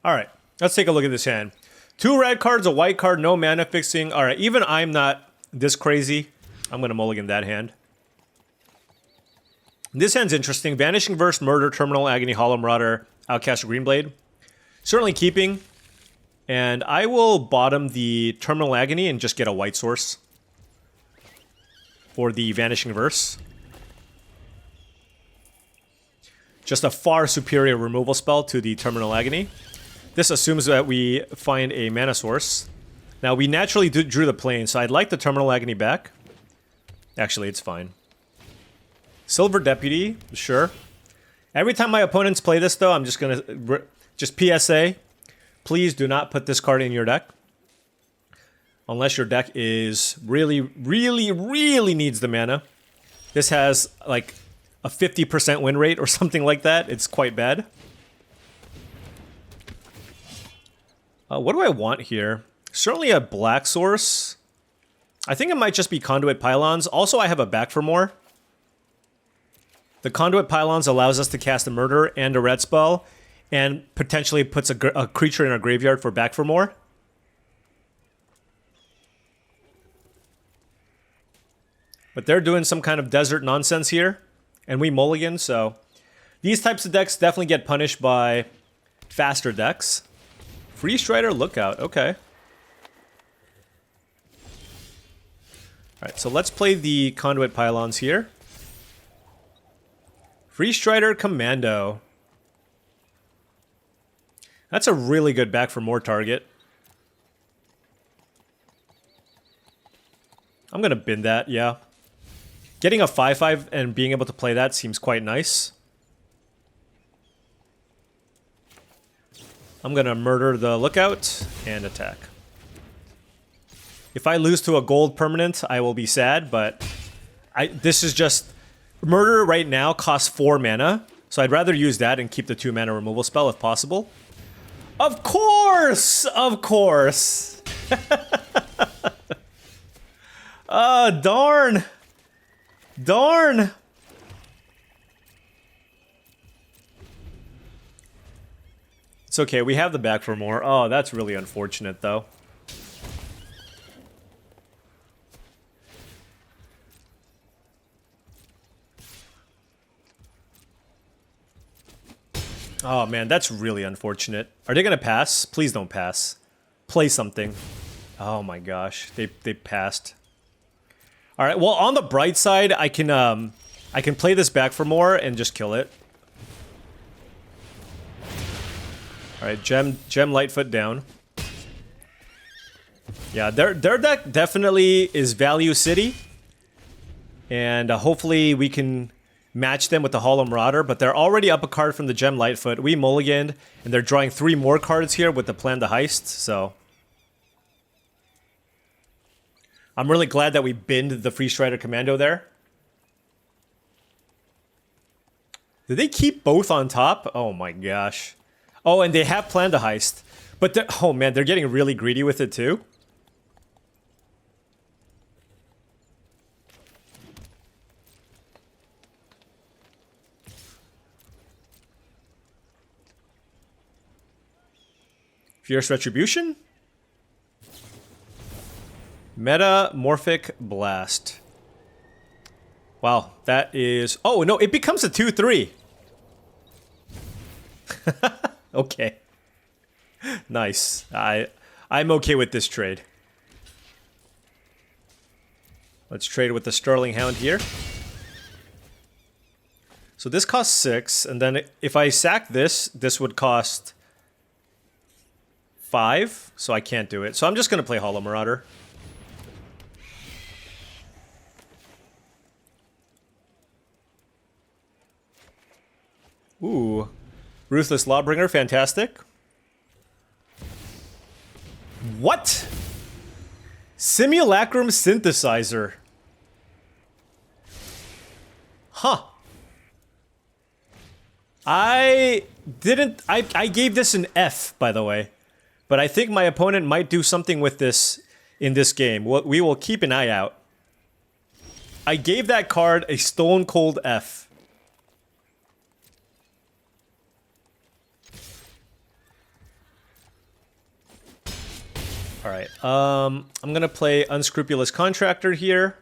Alright, let's take a look at this hand. 2 red cards, a white card, no mana fixing. Alright, even I'm not this crazy. I'm going to mulligan that hand. This hand's interesting. Vanishing Verse, Murder, Terminal Agony, Hollow Marauder, Outcast, Greenblade. Certainly keeping. And I will bottom the Terminal Agony and just get a white source for the Vanishing Verse. Just a far superior removal spell to the Terminal Agony. This assumes that we find a mana source. Now, we naturally drew the plane, so I'd like the Terminal Agony back. Actually, it's fine. Silver Deputy, sure. Every time my opponents play this, though, I'm just going to... Just PSA, please do not put this card in your deck. Unless your deck is really, really, really needs the mana. This has, like, a 50% win rate or something like that. It's quite bad. What do I want here? Certainly a black source. I think it might just be Conduit Pylons. Also, I have a Back for More. The Conduit Pylons allows us to cast a Murder and a red spell, and potentially puts a creature in our graveyard for Back for More. But they're doing some kind of desert nonsense here, and we mulligan, so... These types of decks definitely get punished by faster decks. Free Strider Lookout, okay. Alright, so let's play the Conduit Pylons here. Free Strider Commando. That's a really good Back for More target. I'm gonna bin that, yeah. Getting a 5/5 and being able to play that seems quite nice. I'm gonna murder the Lookout and attack. If I lose to a gold permanent, I will be sad, but this is just... Murder right now costs 4 mana, so I'd rather use that and keep the 2 mana removal spell if possible. Of course! Of course! Ah, darn! Darn! It's okay, we have the Back for More. Oh, that's really unfortunate, though. Oh man, that's really unfortunate. Are they gonna pass? Please don't pass. Play something. Oh my gosh, they passed. All right, well on the bright side, I can play this Back for More and just kill it. All right, Gem Lightfoot down. Yeah, their deck definitely is Value City, and hopefully we can match them with the Hollow Marauder, but they're already up a card from the Gem Lightfoot. We mulliganed, and they're drawing 3 more cards here with the Plan to Heist, so... I'm really glad that we binned the Free Strider Commando there. Did they keep both on top? Oh my gosh. Oh, and they have Plan to Heist. But they're... Oh man, they're getting really greedy with it too. Fierce Retribution? Metamorphic Blast. Wow, that is... Oh, no, it becomes a 2/3. Okay. Nice. I'm okay with this trade. Let's trade with the Sterling Hound here. So this costs 6, and then if I sack this, this would cost 5, so I can't do it. So I'm just going to play Hollow Marauder. Ooh. Ruthless Lawbringer, fantastic. What? Simulacrum Synthesizer. Huh. I gave this an F, by the way. But I think my opponent might do something with this in this game. We will keep an eye out. I gave that card a stone cold F. Alright, I'm gonna play Unscrupulous Contractor here.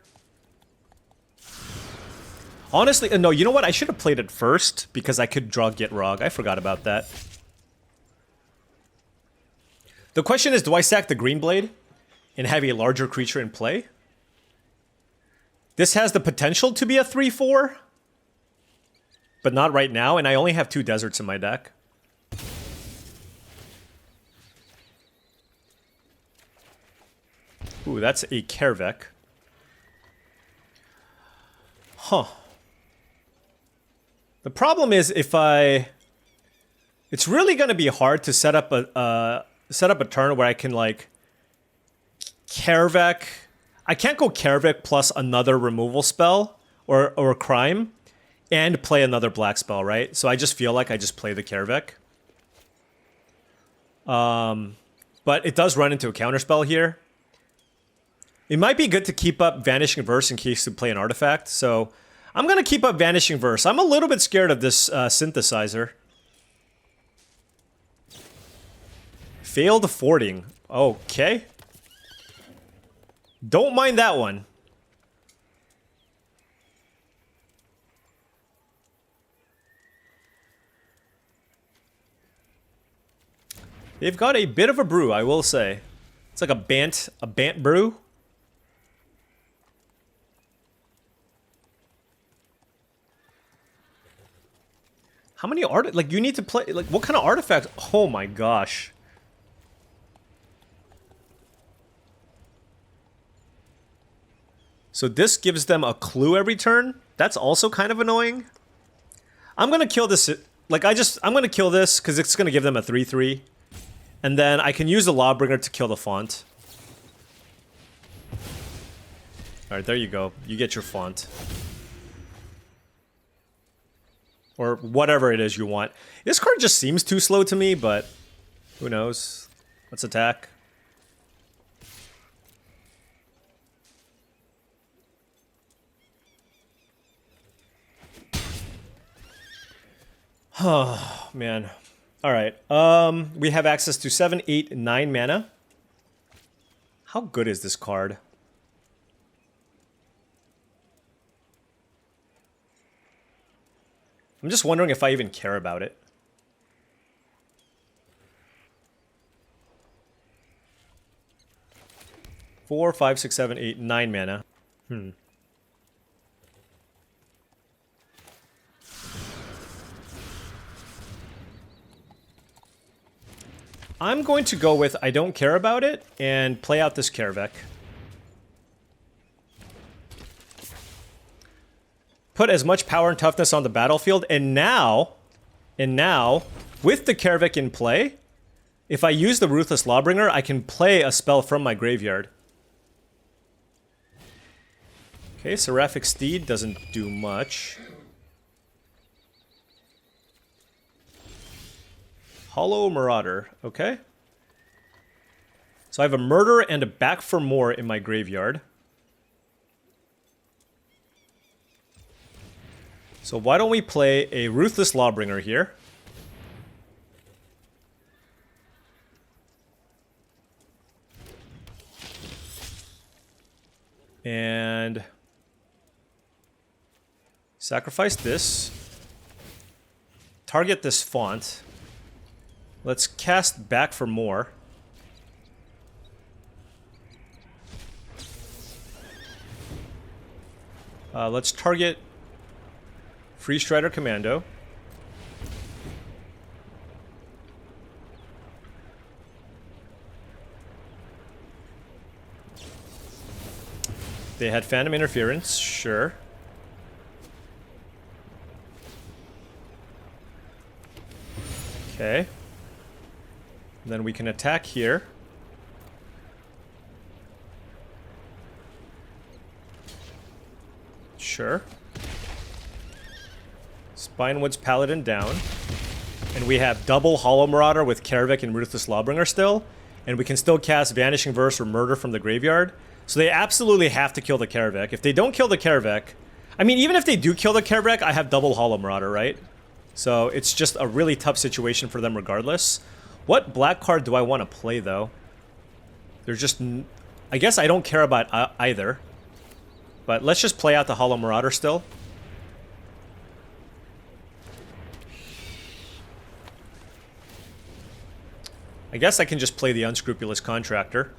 Honestly, no, you know what? I should have played it first, because I could draw Gitrog. I forgot about that. The question is, do I sack the Green Blade and have a larger creature in play? This has the potential to be a 3/4, but not right now, and I only have 2 deserts in my deck. Ooh, that's a Kervek. Huh. The problem is if it's really going to be hard to set up a turn where I can like Kervek. I can't go Kervek plus another removal spell or crime and play another black spell, right? So I just feel like I just play the Kervek. But it does run into a counterspell here. It might be good to keep up Vanishing Verse in case you play an artifact, so I'm going to keep up Vanishing Verse. I'm a little bit scared of this synthesizer. Failed Fording. Okay. Don't mind that one. They've got a bit of a brew, I will say. It's like a Bant brew. How many like you need to play, like what kind of artifacts? Oh my gosh. So this gives them a clue every turn? That's also kind of annoying. I'm gonna kill this, like I'm gonna kill this because it's gonna give them a 3/3. And then I can use the Lawbringer to kill the font. Alright, there you go. You get your font. Or whatever it is you want. This card just seems too slow to me, but who knows? Let's attack. Oh, man. Alright. We have access to 7, 8, 9 mana. How good is this card? I'm just wondering if I even care about it. Four, 5, 6, 7, 8, 9 mana. I'm going to go with I don't care about it and play out this Kervek. Put as much power and toughness on the battlefield, and now, with the Kervek in play, if I use the Ruthless Lawbringer, I can play a spell from my graveyard. Okay, Seraphic Steed doesn't do much. Hollow Marauder, okay. So I have a Murder and a Back for More in my graveyard. So why don't we play a Ruthless Lawbringer here? And sacrifice this. Target this font. Let's cast Back for More. Let's target Free Strider Commando. They had Phantom Interference, sure. Okay. And then we can attack here. Sure. Spinewood's Paladin down. And we have double Hollow Marauder with Karavik and Ruthless Lawbringer still. And we can still cast Vanishing Verse or Murder from the graveyard. So they absolutely have to kill the Karavik. If they don't kill the Karavik... I mean, even if they do kill the Karavik, I have double Hollow Marauder, right? So it's just a really tough situation for them regardless. What black card do I want to play, though? There's just... I guess I don't care about either. But let's just play out the Hollow Marauder still. I guess I can just play the Unscrupulous Contractor.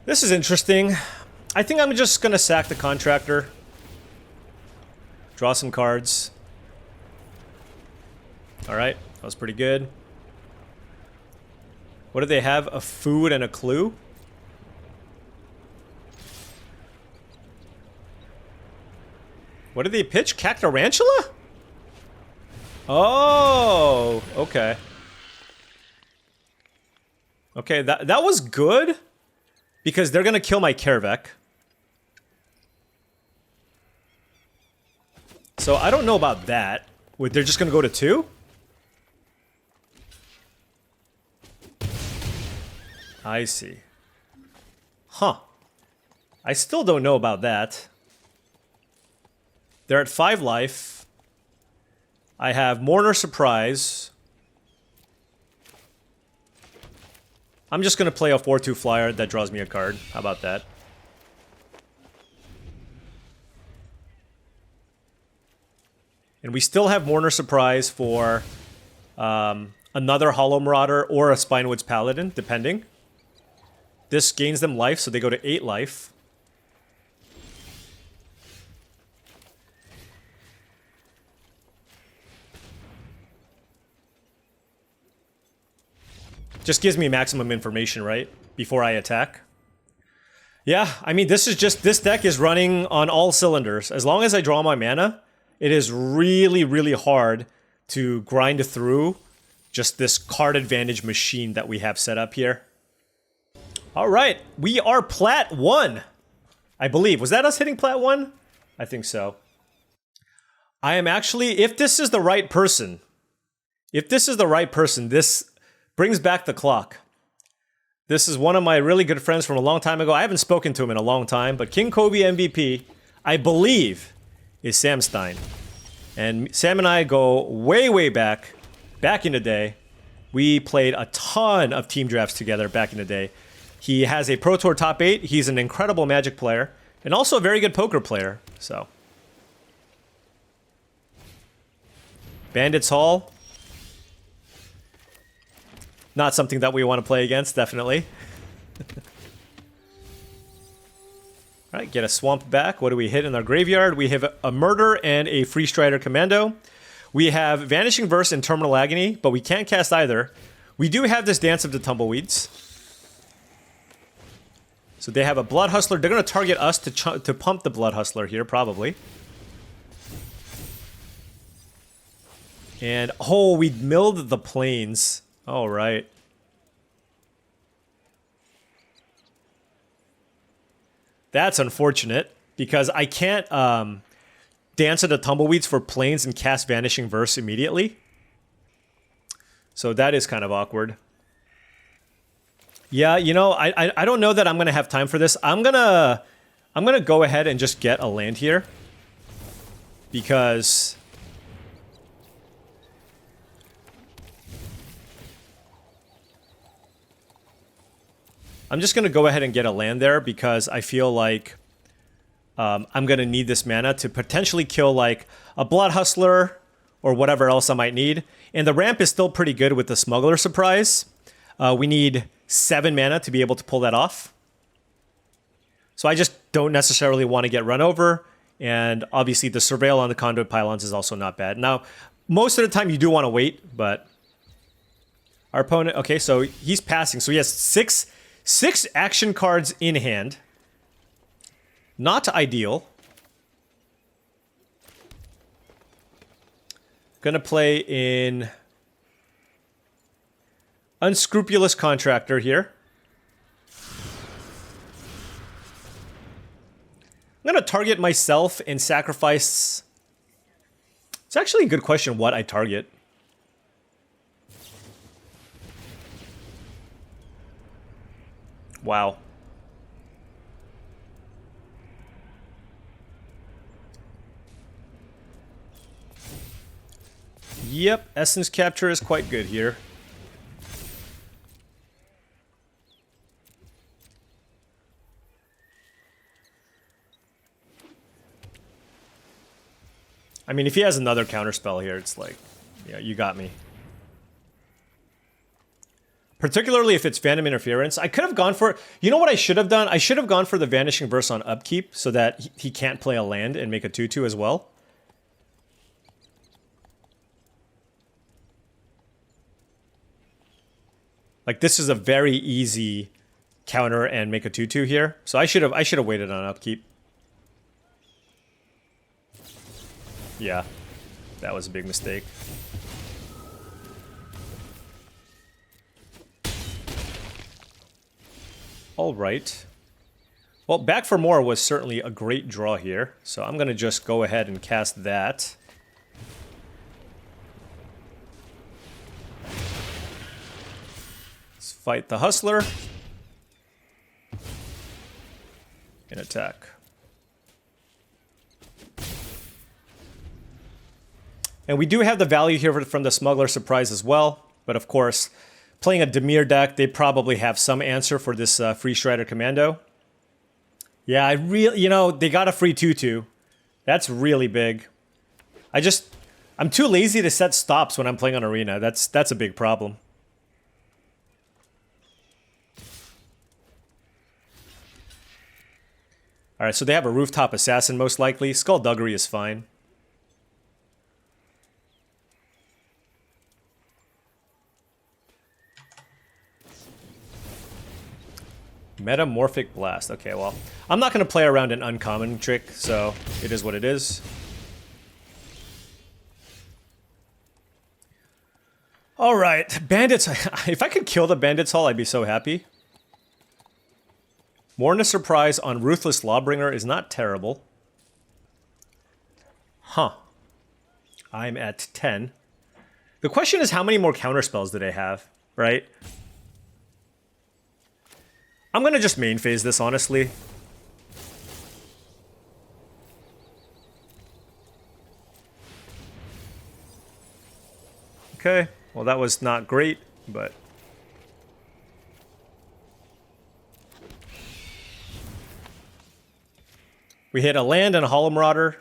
This is interesting. I think I'm just gonna sack the Contractor. Draw some cards. Alright, that was pretty good. What do they have? A food and a clue? What did they pitch? Cactarantula? Oh, okay. Okay, that was good. Because they're gonna kill my Karavik. So I don't know about that. Wait, they're just gonna go to 2? I see. Huh. I still don't know about that. They're at 5 life. I have Mourner Surprise. I'm just going to play a 4-2 flyer that draws me a card. How about that? And we still have Mourner Surprise for another Hollow Marauder or a Spinewood's Paladin, depending. This gains them life, so they go to 8 life. Just gives me maximum information, right? Before I attack. Yeah, I mean, this deck is running on all cylinders. As long as I draw my mana, it is really, really hard to grind through just this card advantage machine that we have set up here. All right, we are Plat 1, I believe. Was that us hitting Plat 1? I think so. I am actually, if this is the right person, this brings back the clock. This is one of my really good friends from a long time ago. I haven't spoken to him in a long time, but King Kobe MVP, I believe, is Sam Stein. And Sam and I go way, way back in the day. We played a ton of team drafts together back in the day. He has a Pro Tour top 8. He's an incredible Magic player, and also a very good poker player, so. Bandits Hall. Not something that we want to play against, definitely. Alright, get a Swamp back. What do we hit in our graveyard? We have a Murder and a Free Strider Commando. We have Vanishing Verse and Terminal Agony, but we can't cast either. We do have this Dance of the Tumbleweeds. So they have a Blood Hustler. They're going to target us to pump the Blood Hustler here, probably. And, oh, we milled the Plains. All right. That's unfortunate, because I can't Dance of the Tumbleweeds for Plains and cast Vanishing Verse immediately. So that is kind of awkward. Yeah, you know, I don't know that I'm gonna have time for this. I'm gonna go ahead and just get a land here, because I'm just going to go ahead and get a land there, because I feel like I'm going to need this mana to potentially kill like a Blood Hustler or whatever else I might need. And the ramp is still pretty good with the Smuggler Surprise. We need 7 mana to be able to pull that off. So I just don't necessarily want to get run over. And obviously the Surveil on the Conduit Pylons is also not bad. Now, most of the time you do want to wait, but... Our opponent, okay, so he's passing. So he has six action cards in hand. Not ideal. Gonna play in Unscrupulous Contractor here. I'm gonna target myself and sacrifice. It's actually a good question what I target. Wow. Yep, Essence Capture is quite good here. I mean, if he has another counterspell here, it's like, yeah, you got me. Particularly if it's Phantom Interference. I could have gone for... You know what I should have done? I should have gone for the Vanishing Verse on upkeep so that he can't play a land and make a 2/2 as well. Like, this is a very easy counter and make a 2/2 here. So I should have waited on upkeep. Yeah, that was a big mistake. All right. Well, Back for More was certainly a great draw here, so I'm going to just go ahead and cast that. Let's fight the Hustler. And attack. And we do have the value here from the Smuggler Surprise as well. But of course, playing a Dimir deck, they probably have some answer for this free Strider Commando. Yeah, I really, you know, they got a free 2/2. That's really big. I'm too lazy to set stops when I'm playing on Arena. That's a big problem. Alright, so they have a Rooftop Assassin most likely. Skullduggery is fine. Metamorphic Blast. Okay, well, I'm not going to play around an uncommon trick, so it is what it is. All right, Bandits. If I could kill the Bandits Hall, I'd be so happy. Mourner Surprise on Ruthless Lawbringer is not terrible. Huh. I'm at 10. The question is, how many more counterspells do they have, right? I'm going to just main phase this, honestly. Okay, well that was not great, but... We hit a land and a Hollow Marauder.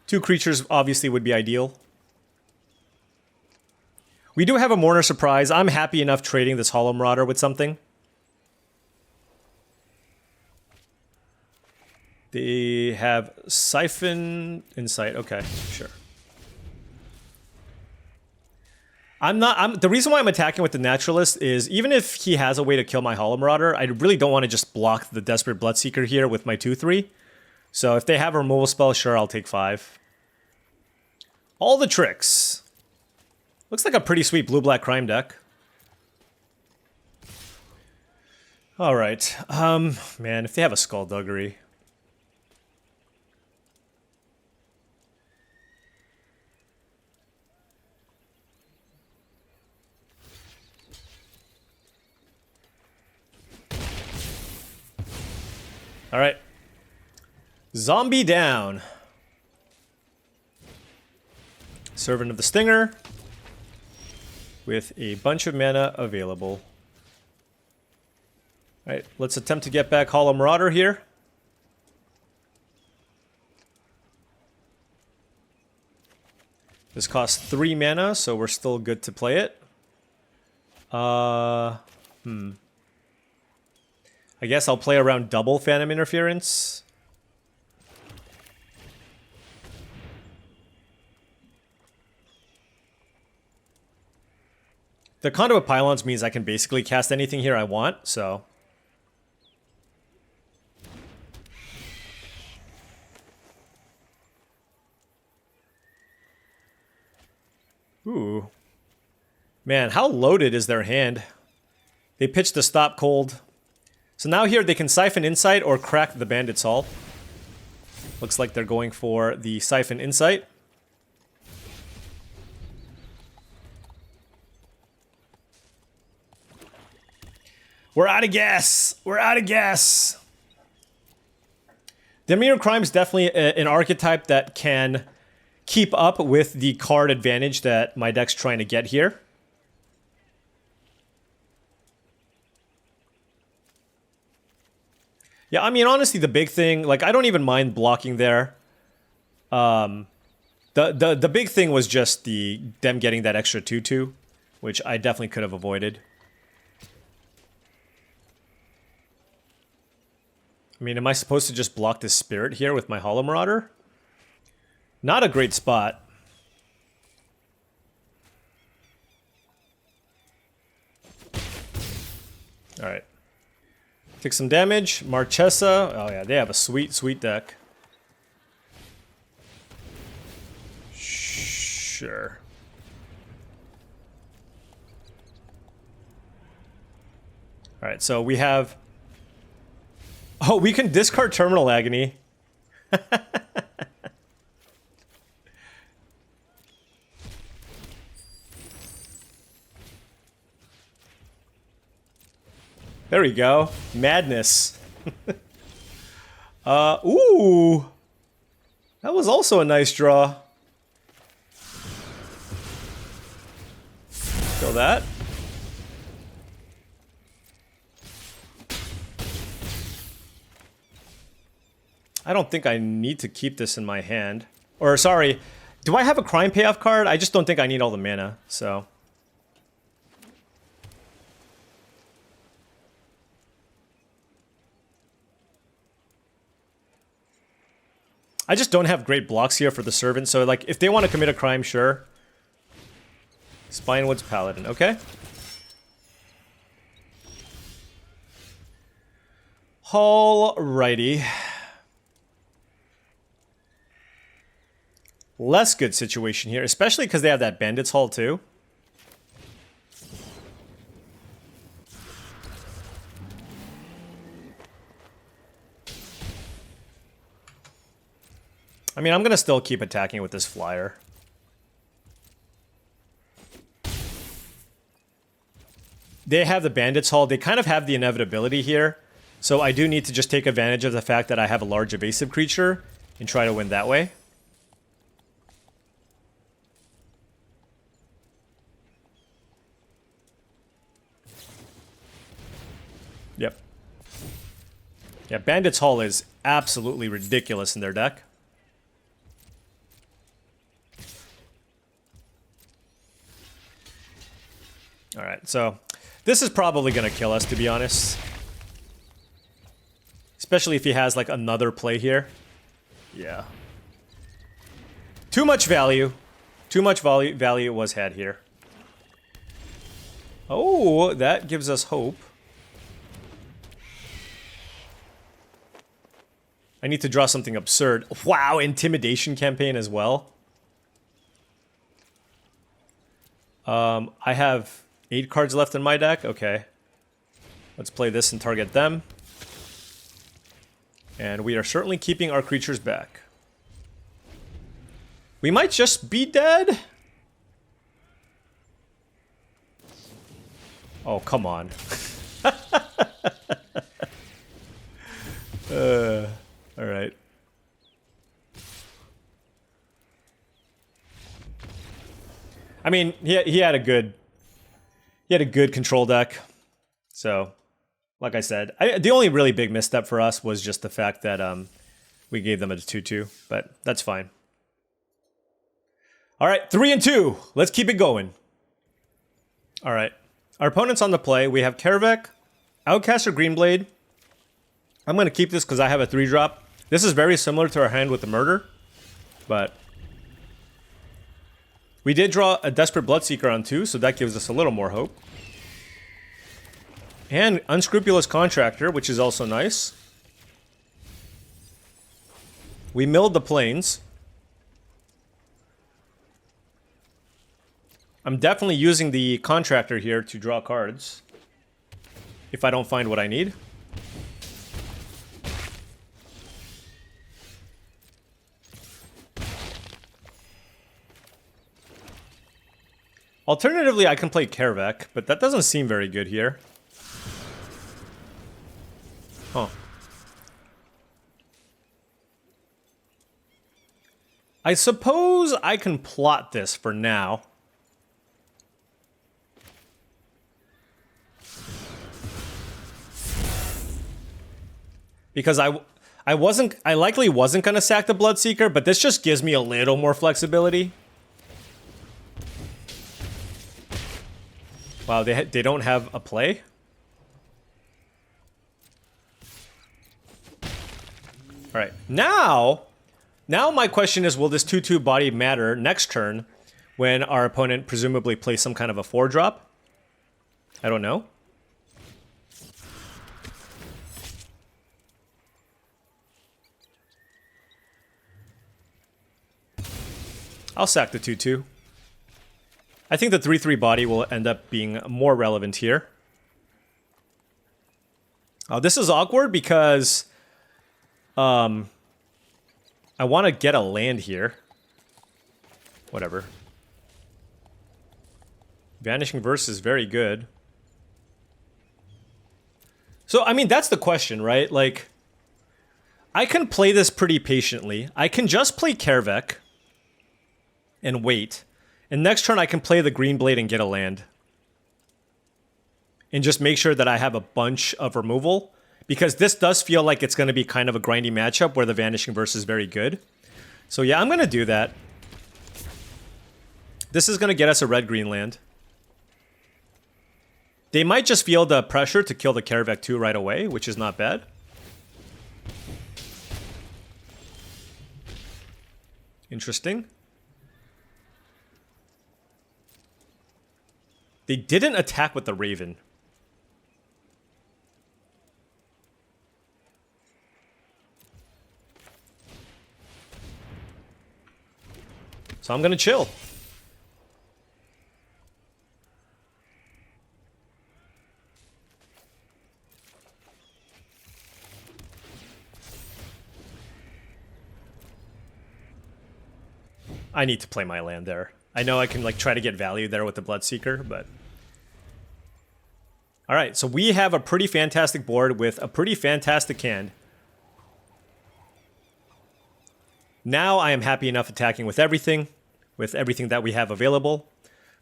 Two creatures obviously would be ideal. We do have a Mourner Surprise. I'm happy enough trading this Hollow Marauder with something. They have Siphon Insight. Okay, sure. The reason why I'm attacking with the Naturalist is even if he has a way to kill my Hollow Marauder, I really don't want to just block the Desperate Bloodseeker here with my 2/3. So if they have a removal spell, sure, I'll take 5. All the tricks. Looks like a pretty sweet blue-black crime deck. Alright. Man, if they have a Skullduggery. Alright. Zombie down. Servant of the Stinger. With a bunch of mana available. Alright, let's attempt to get back Hollow Marauder here. This costs 3 mana, so we're still good to play it. I guess I'll play around double Phantom Interference. The Conduit Pylons means I can basically cast anything here I want, so... Ooh. Man, how loaded is their hand? They pitched the Stop Cold. So now here they can Siphon Insight or crack the Bandit's Hull. Looks like they're going for the Siphon Insight. We're out of gas! We're out of gas! The Mirror Crime is definitely an archetype that can keep up with the card advantage that my deck's trying to get here. Yeah, I mean, honestly, the big thing, like, I don't even mind blocking there. The big thing was just them getting that extra 2/2, which I definitely could have avoided. I mean, am I supposed to just block this Spirit here with my Hollow Marauder? Not a great spot. Alright. Take some damage. Marchesa. Oh yeah, they have a sweet, sweet deck. Sure. Alright, so we have... Oh, we can discard Terminal Agony. There we go. Madness. Ooh. That was also a nice draw. Kill that. I don't think I need to keep this in my hand. Or, sorry, do I have a Crime Payoff card? I just don't think I need all the mana, so... I just don't have great blocks here for the Servant, so like, if they want to commit a crime, sure. Spinewood's Paladin, okay. Alrighty. Less good situation here, especially because they have that Bandit's Hull too. I mean, I'm gonna still keep attacking with this flyer. They have the Bandit's Hull. They kind of have the inevitability here. So I do need to just take advantage of the fact that I have a large evasive creature and try to win that way. Yep. Yeah, Bandit's Hull is absolutely ridiculous in their deck. Alright, so this is probably going to kill us, to be honest. Especially if he has, like, another play here. Yeah. Too much value. Too much value was had here. Oh, that gives us hope. I need to draw something absurd. Wow, Intimidation campaign as well. I have 8 cards left in my deck. Okay. Let's play this and target them. And we are certainly keeping our creatures back. We might just be dead. Oh, come on. Alright. I mean, he had a good control deck. So, like I said, the only really big misstep for us was just the fact that we gave them a 2/2, but that's fine. All right, 3-2. Let's keep it going. All right, our opponent's on the play. We have Karavek, Outcaster Greenblade. I'm going to keep this because I have a 3-drop. This is very similar to our hand with the Murder, but We did draw a Desperate Bloodseeker on 2, so that gives us a little more hope. And Unscrupulous Contractor, which is also nice. We milled the plains. I'm definitely using the Contractor here to draw cards. If I don't find what I need. Alternatively, I can play Kervek, but that doesn't seem very good here. Huh. I suppose I can plot this for now. Because I likely wasn't going to sack the Bloodseeker, but this just gives me a little more flexibility. Wow, they don't have a play? Alright, now my question is, will this 2/2 body matter next turn when our opponent presumably plays some kind of a 4-drop? I don't know. I'll sack the 2/2. I think the 3/3 body will end up being more relevant here. This is awkward because I want to get a land here. Whatever. Vanishing Verse is very good. So, I mean, that's the question, right? Like, I can play this pretty patiently. I can just play Kervek and wait. And next turn I can play the Green Blade and get a land. And just make sure that I have a bunch of removal. Because this does feel like it's going to be kind of a grindy matchup where the Vanishing Verse is very good. So yeah, I'm going to do that. This is going to get us a red-green land. They might just feel the pressure to kill the Kervek 2 right away, which is not bad. Interesting. They didn't attack with the Raven. So I'm gonna chill. I need to play my land there. I know I can like try to get value there with the Bloodseeker, but... Alright, so we have a pretty fantastic board with a pretty fantastic hand. Now I am happy enough attacking with everything that we have available.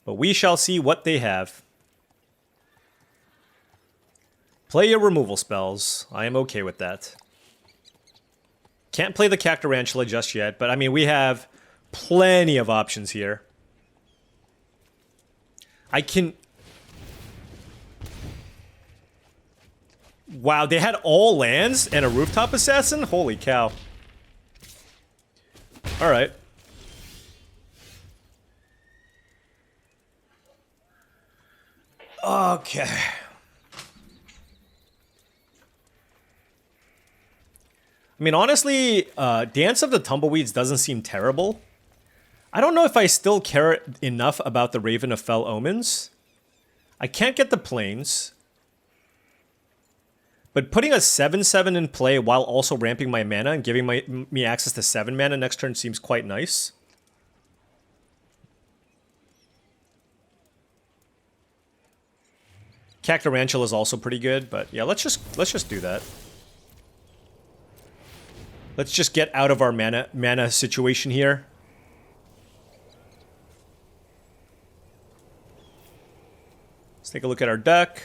But we shall see what they have. Play your removal spells. I am okay with that. Can't play the Cactarantula just yet, but I mean, we have plenty of options here. I can... Wow, they had all lands and a Rooftop Assassin? Holy cow. Alright. Okay. I mean, honestly, Dance of the Tumbleweeds doesn't seem terrible. I don't know if I still care enough about the Raven of Fell Omens. I can't get the Plains. But putting a 7/7 in play while also ramping my mana and giving me access to 7 mana next turn seems quite nice. Cactarantula is also pretty good, but yeah, let's just do that. Let's just get out of our mana situation here. Let's take a look at our deck.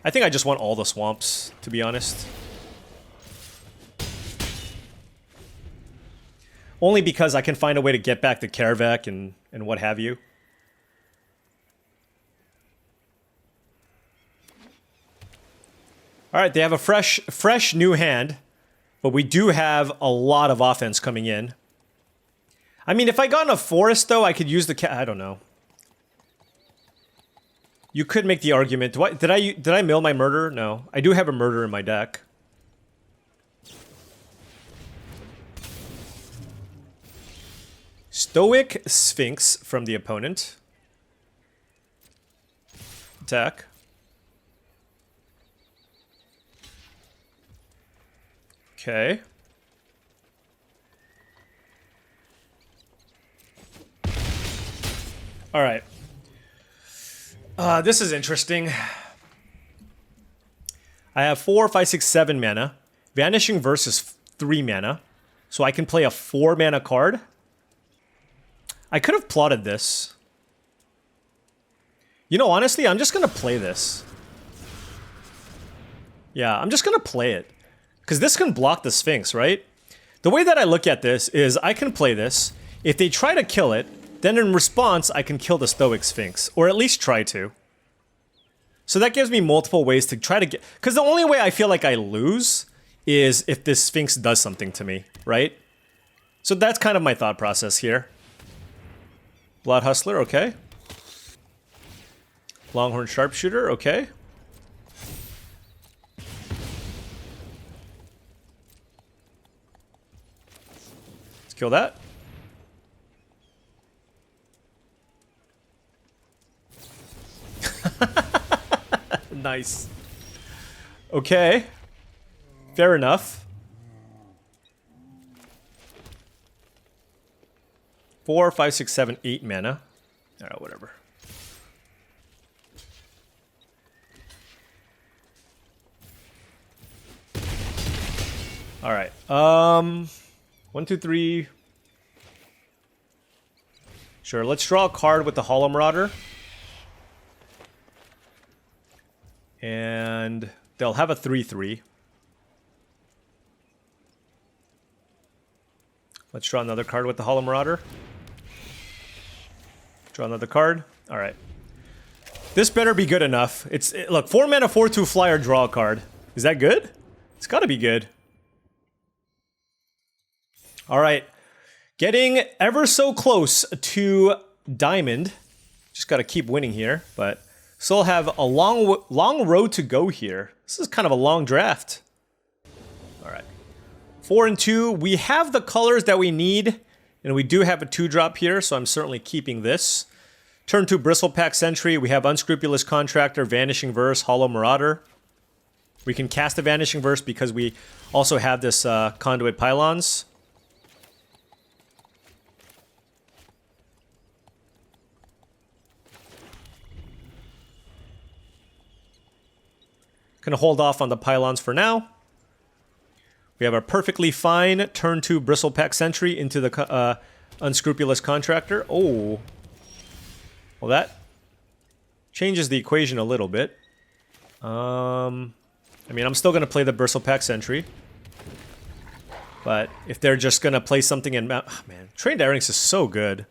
I think I just want all the swamps, to be honest. Only because I can find a way to get back the Kervek and what have you. Alright, they have a fresh new hand. But we do have a lot of offense coming in. I mean, if I got in a forest, though, I could use the I don't know. You could make the argument. Did I mill my murder? No. I do have a murder in my deck. Stoic Sphinx from the opponent. Attack. Okay. All right. This is interesting. I have 4, 5, 6, 7 mana. Vanishing Verse is 3 mana. So I can play a 4 mana card. I could have plotted this. You know, honestly, I'm just going to play this. Yeah, I'm just going to play it. Because this can block the Sphinx, right? The way that I look at this is I can play this. If they try to kill it, then in response, I can kill the Stoic Sphinx. Or at least try to. So that gives me multiple ways to try to get... Because the only way I feel like I lose is if this Sphinx does something to me, right? So that's kind of my thought process here. Blood Hustler, okay. Longhorn Sharpshooter, okay. Let's kill that. Nice. Okay. Fair enough. 4, 5, 6, 7, 8 mana. Alright, whatever. Alright. 1, 2, 3. Sure, let's draw a card with the Hollow Marauder. And they'll have a 3/3. Let's draw another card with the Hollow Marauder. Draw another card. All right. This better be good enough. Look, 4 mana, 4/2 flyer, draw a card. Is that good? It's got to be good. All right. Getting ever so close to Diamond. Just got to keep winning here, but still have a long road to go here. This is kind of a long draft. All right. 4 and 2. We have the colors that we need, and we do have a 2-drop here, so I'm certainly keeping this. Turn 2 Bristlepack Sentry. We have Unscrupulous Contractor, Vanishing Verse, Hollow Marauder. We can cast a Vanishing Verse because we also have this Conduit Pylons. Gonna hold off on the Pylons for now. We have a perfectly fine turn 2 Bristlepack Sentry into the Unscrupulous Contractor. Oh. Well, that changes the equation a little bit. I mean, I'm still gonna play the Bristlepack Sentry. But if they're just gonna play something in... Oh, man, Trained Airings is so good.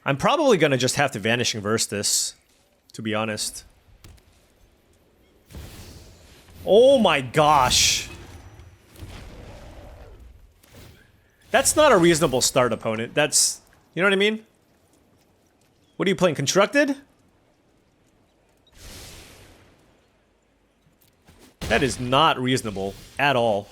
I'm probably gonna just have to Vanishing Verse this, to be honest. Oh my gosh. That's not a reasonable start, opponent. That's... You know what I mean? What are you playing? Constructed? That is not reasonable at all.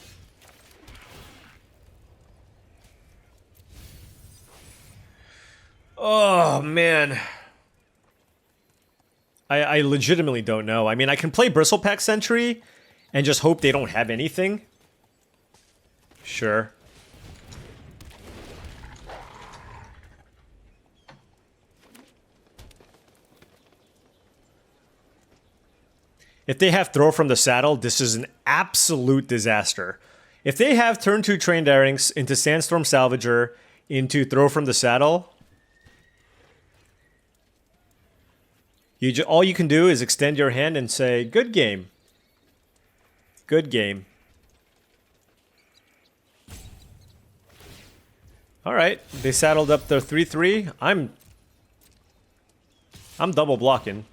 Oh, man. I legitimately don't know. I mean, I can play Bristlepack Sentry and just hope they don't have anything. Sure. If they have Throw from the Saddle, this is an absolute disaster. If they have turn 2 Trained Airings into Sandstorm Salvager, into Throw from the Saddle, all you can do is extend your hand and say, good game. Good game. Alright, they saddled up their 3/3. I'm double blocking.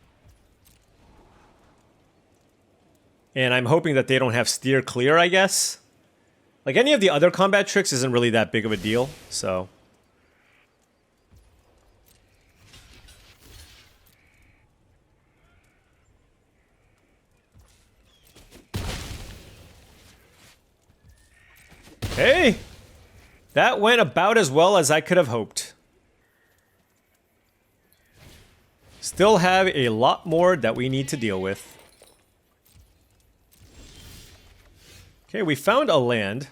And I'm hoping that they don't have Steer Clear, I guess. Like, any of the other combat tricks isn't really that big of a deal, so... Okay. That went about as well as I could have hoped. Still have a lot more that we need to deal with. Okay, we found a land.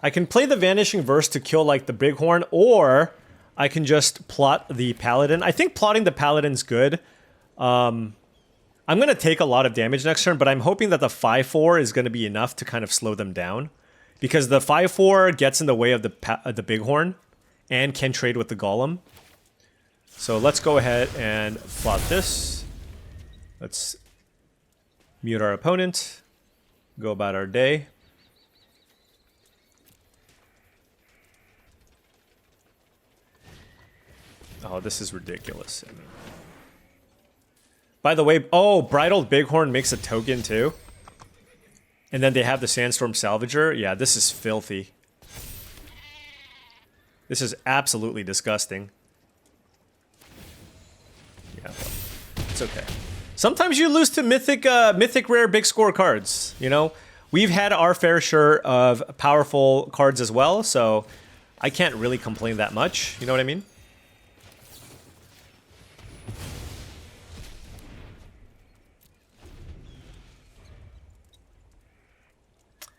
I can play the Vanishing Verse to kill like the Bighorn, or I can just plot the Paladin. I think plotting the Paladin's good. I'm going to take a lot of damage next turn, but I'm hoping that the 5/4 is going to be enough to kind of slow them down. Because the 5/4 gets in the way of the Bighorn and can trade with the Golem. So let's go ahead and plot this. Let's mute our opponent. Go about our day. Oh, this is ridiculous. I mean, by the way, oh, Bridled Bighorn makes a token too. And then they have the Sandstorm Salvager. Yeah, this is filthy. This is absolutely disgusting. Yeah, it's okay. Sometimes you lose to mythic rare big score cards, you know? We've had our fair share of powerful cards as well, so I can't really complain that much. You know what I mean?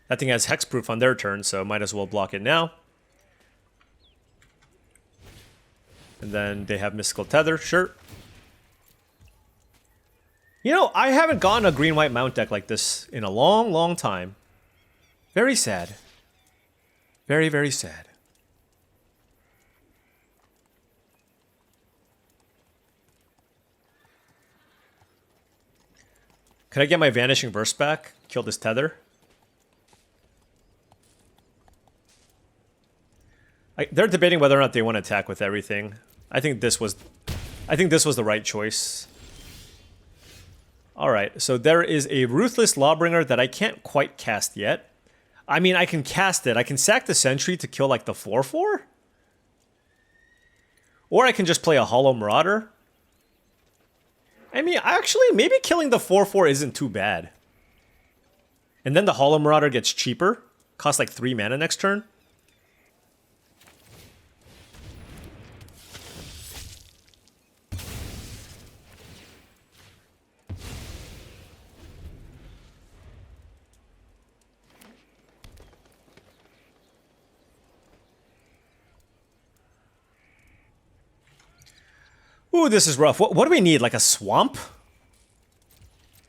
That thing has hexproof on their turn, so might as well block it now. And then they have Mystical Tether, sure. You know, I haven't gotten a green-white mount deck like this in a long, long time. Very sad. Very, very sad. Can I get my Vanishing Verse back? Kill this Tether? They're debating whether or not they want to attack with everything. I think this was the right choice. All right, so there is a Ruthless Lawbringer that I can't quite cast yet. I mean, I can cast it. I can sack the Sentry to kill like the 4/4, or I can just play a Hollow Marauder. I mean, actually, maybe killing the 4/4 isn't too bad. And then the Hollow Marauder gets cheaper, costs like 3 mana next turn. Ooh, this is rough. What do we need? Like a swamp?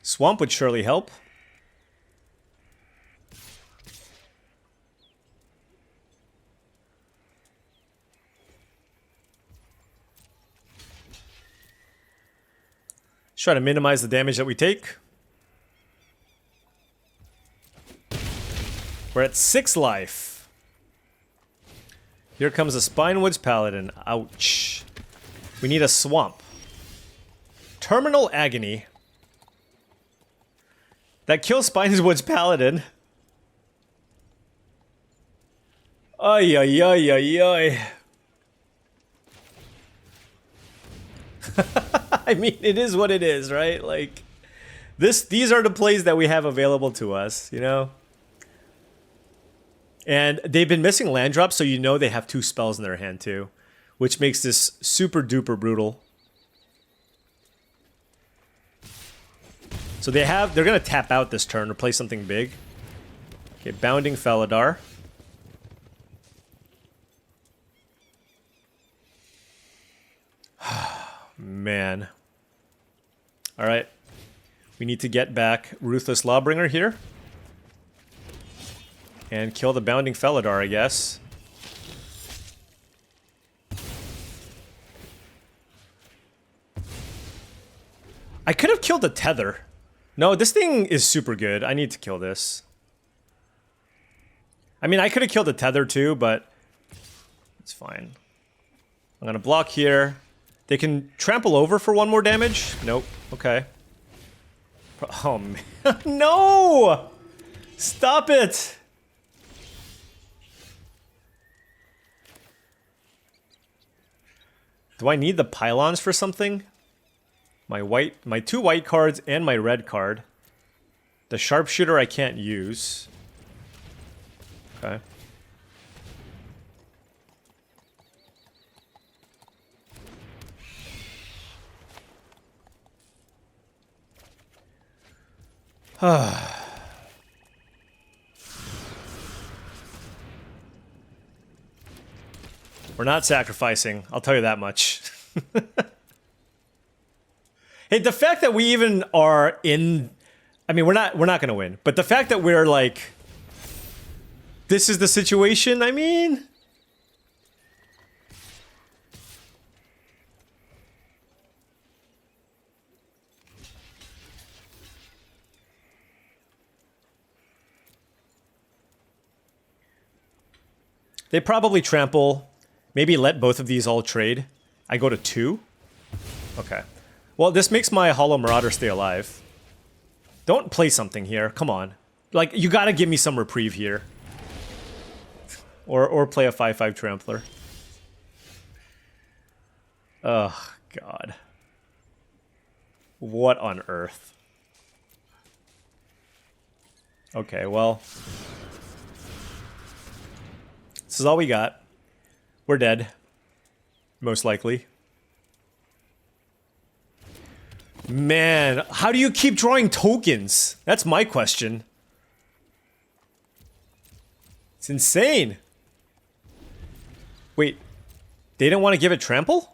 Swamp would surely help. Let's try to minimize the damage that we take. We're at 6 life. Here comes a Spinewoods Paladin. Ouch. We need a swamp. Terminal Agony. That kills Spinewoods Paladin. Ay, ay, ay, ay, ay. I mean, it is what it is, right? Like, these are the plays that we have available to us, you know? And they've been missing land drops, so you know they have 2 spells in their hand, too. Which makes this super duper brutal. So they're gonna tap out this turn or play something big. Okay, Bounding Felidar. Man. Alright. We need to get back Ruthless Lawbringer here. And kill the Bounding Felidar, I guess. I could have killed the Tether. No, this thing is super good. I need to kill this. I mean, I could have killed the Tether too, but it's fine. I'm gonna block here. They can trample over for 1 more damage. Nope. Okay. Oh, man. No! Stop it! Do I need the pylons for something? My 2 white cards and my red card. The sharpshooter I can't use. Okay. We're not sacrificing, I'll tell you that much. Hey, the fact that we even are in... I mean, we're not gonna win, but the fact that we're like... This is the situation, I mean... They probably trample. Maybe let both of these all trade. I go to 2? Okay. Well, this makes my Hollow Marauder stay alive. Don't play something here. Come on. Like, you gotta give me some reprieve here. Or play a 5/5 Trampler. Oh, God. What on earth? Okay, well... This is all we got. We're dead. Most likely. Man, how do you keep drawing tokens? That's my question. It's insane. Wait, they didn't want to give it trample?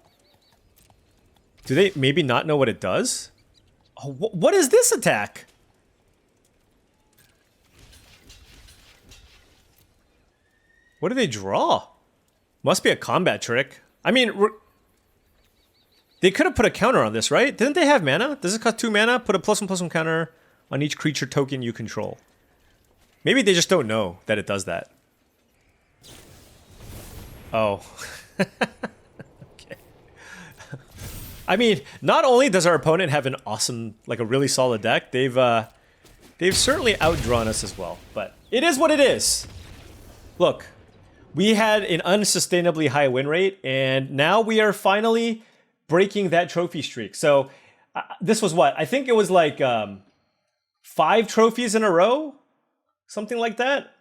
Do they maybe not know what it does? Oh, what is this attack? What do they draw? Must be a combat trick. I mean, they could have put a counter on this, right? Didn't they have mana? Does it cost 2 mana? Put a +1/+1 counter on each creature token you control. Maybe they just don't know that it does that. Oh. Okay. I mean, not only does our opponent have an awesome, like a really solid deck, they've certainly outdrawn us as well. But it is what it is. Look. We had an unsustainably high win rate, and now we are finally breaking that trophy streak. So this was what? I think it was like 5 trophies in a row? Something like that?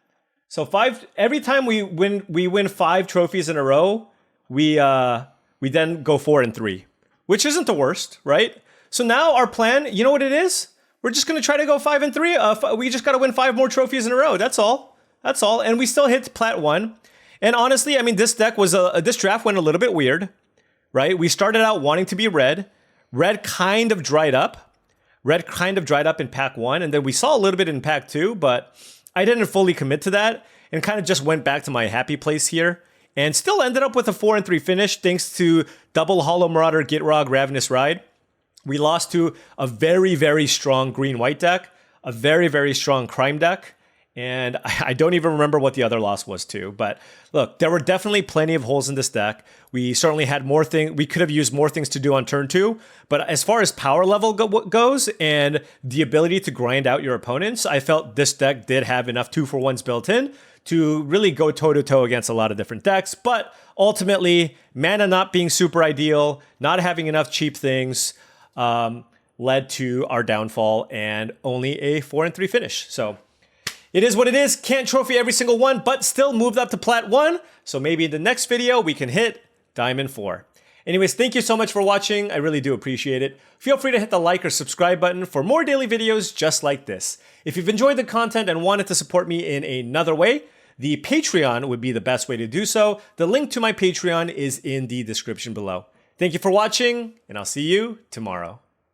So every time we win 5 trophies in a row, we then go 4-3, which isn't the worst, right? So now our plan, you know what it is? We're just going to try to go 5-3. We just got to win 5 more trophies in a row. That's all. That's all. And we still hit Plat 1. And honestly, I mean, this deck was this draft went a little bit weird, right? We started out wanting to be red. Red kind of dried up. Red kind of dried up in pack 1, and then we saw a little bit in pack 2, but I didn't fully commit to that, and kind of just went back to my happy place here, and still ended up with a 4-3 finish thanks to double Hollow Marauder, Gitrog, Ravenous Ride. We lost to a very, very strong green-white deck, a very, very strong crime deck, and I don't even remember what the other loss was too. But look, there were definitely plenty of holes in this deck. We certainly had more things. We could have used more things to do on turn 2. But as far as power level goes and the ability to grind out your opponents, I felt this deck did have enough 2-for-1s built in to really go toe-to-toe against a lot of different decks. But ultimately, mana not being super ideal, not having enough cheap things, led to our downfall and only a 4-3 finish. So it is what it is. Can't trophy every single one, but still moved up to Plat 1. So maybe in the next video, we can hit Diamond 4. Anyways, thank you so much for watching. I really do appreciate it. Feel free to hit the like or subscribe button for more daily videos just like this. If you've enjoyed the content and wanted to support me in another way, the Patreon would be the best way to do so. The link to my Patreon is in the description below. Thank you for watching, and I'll see you tomorrow.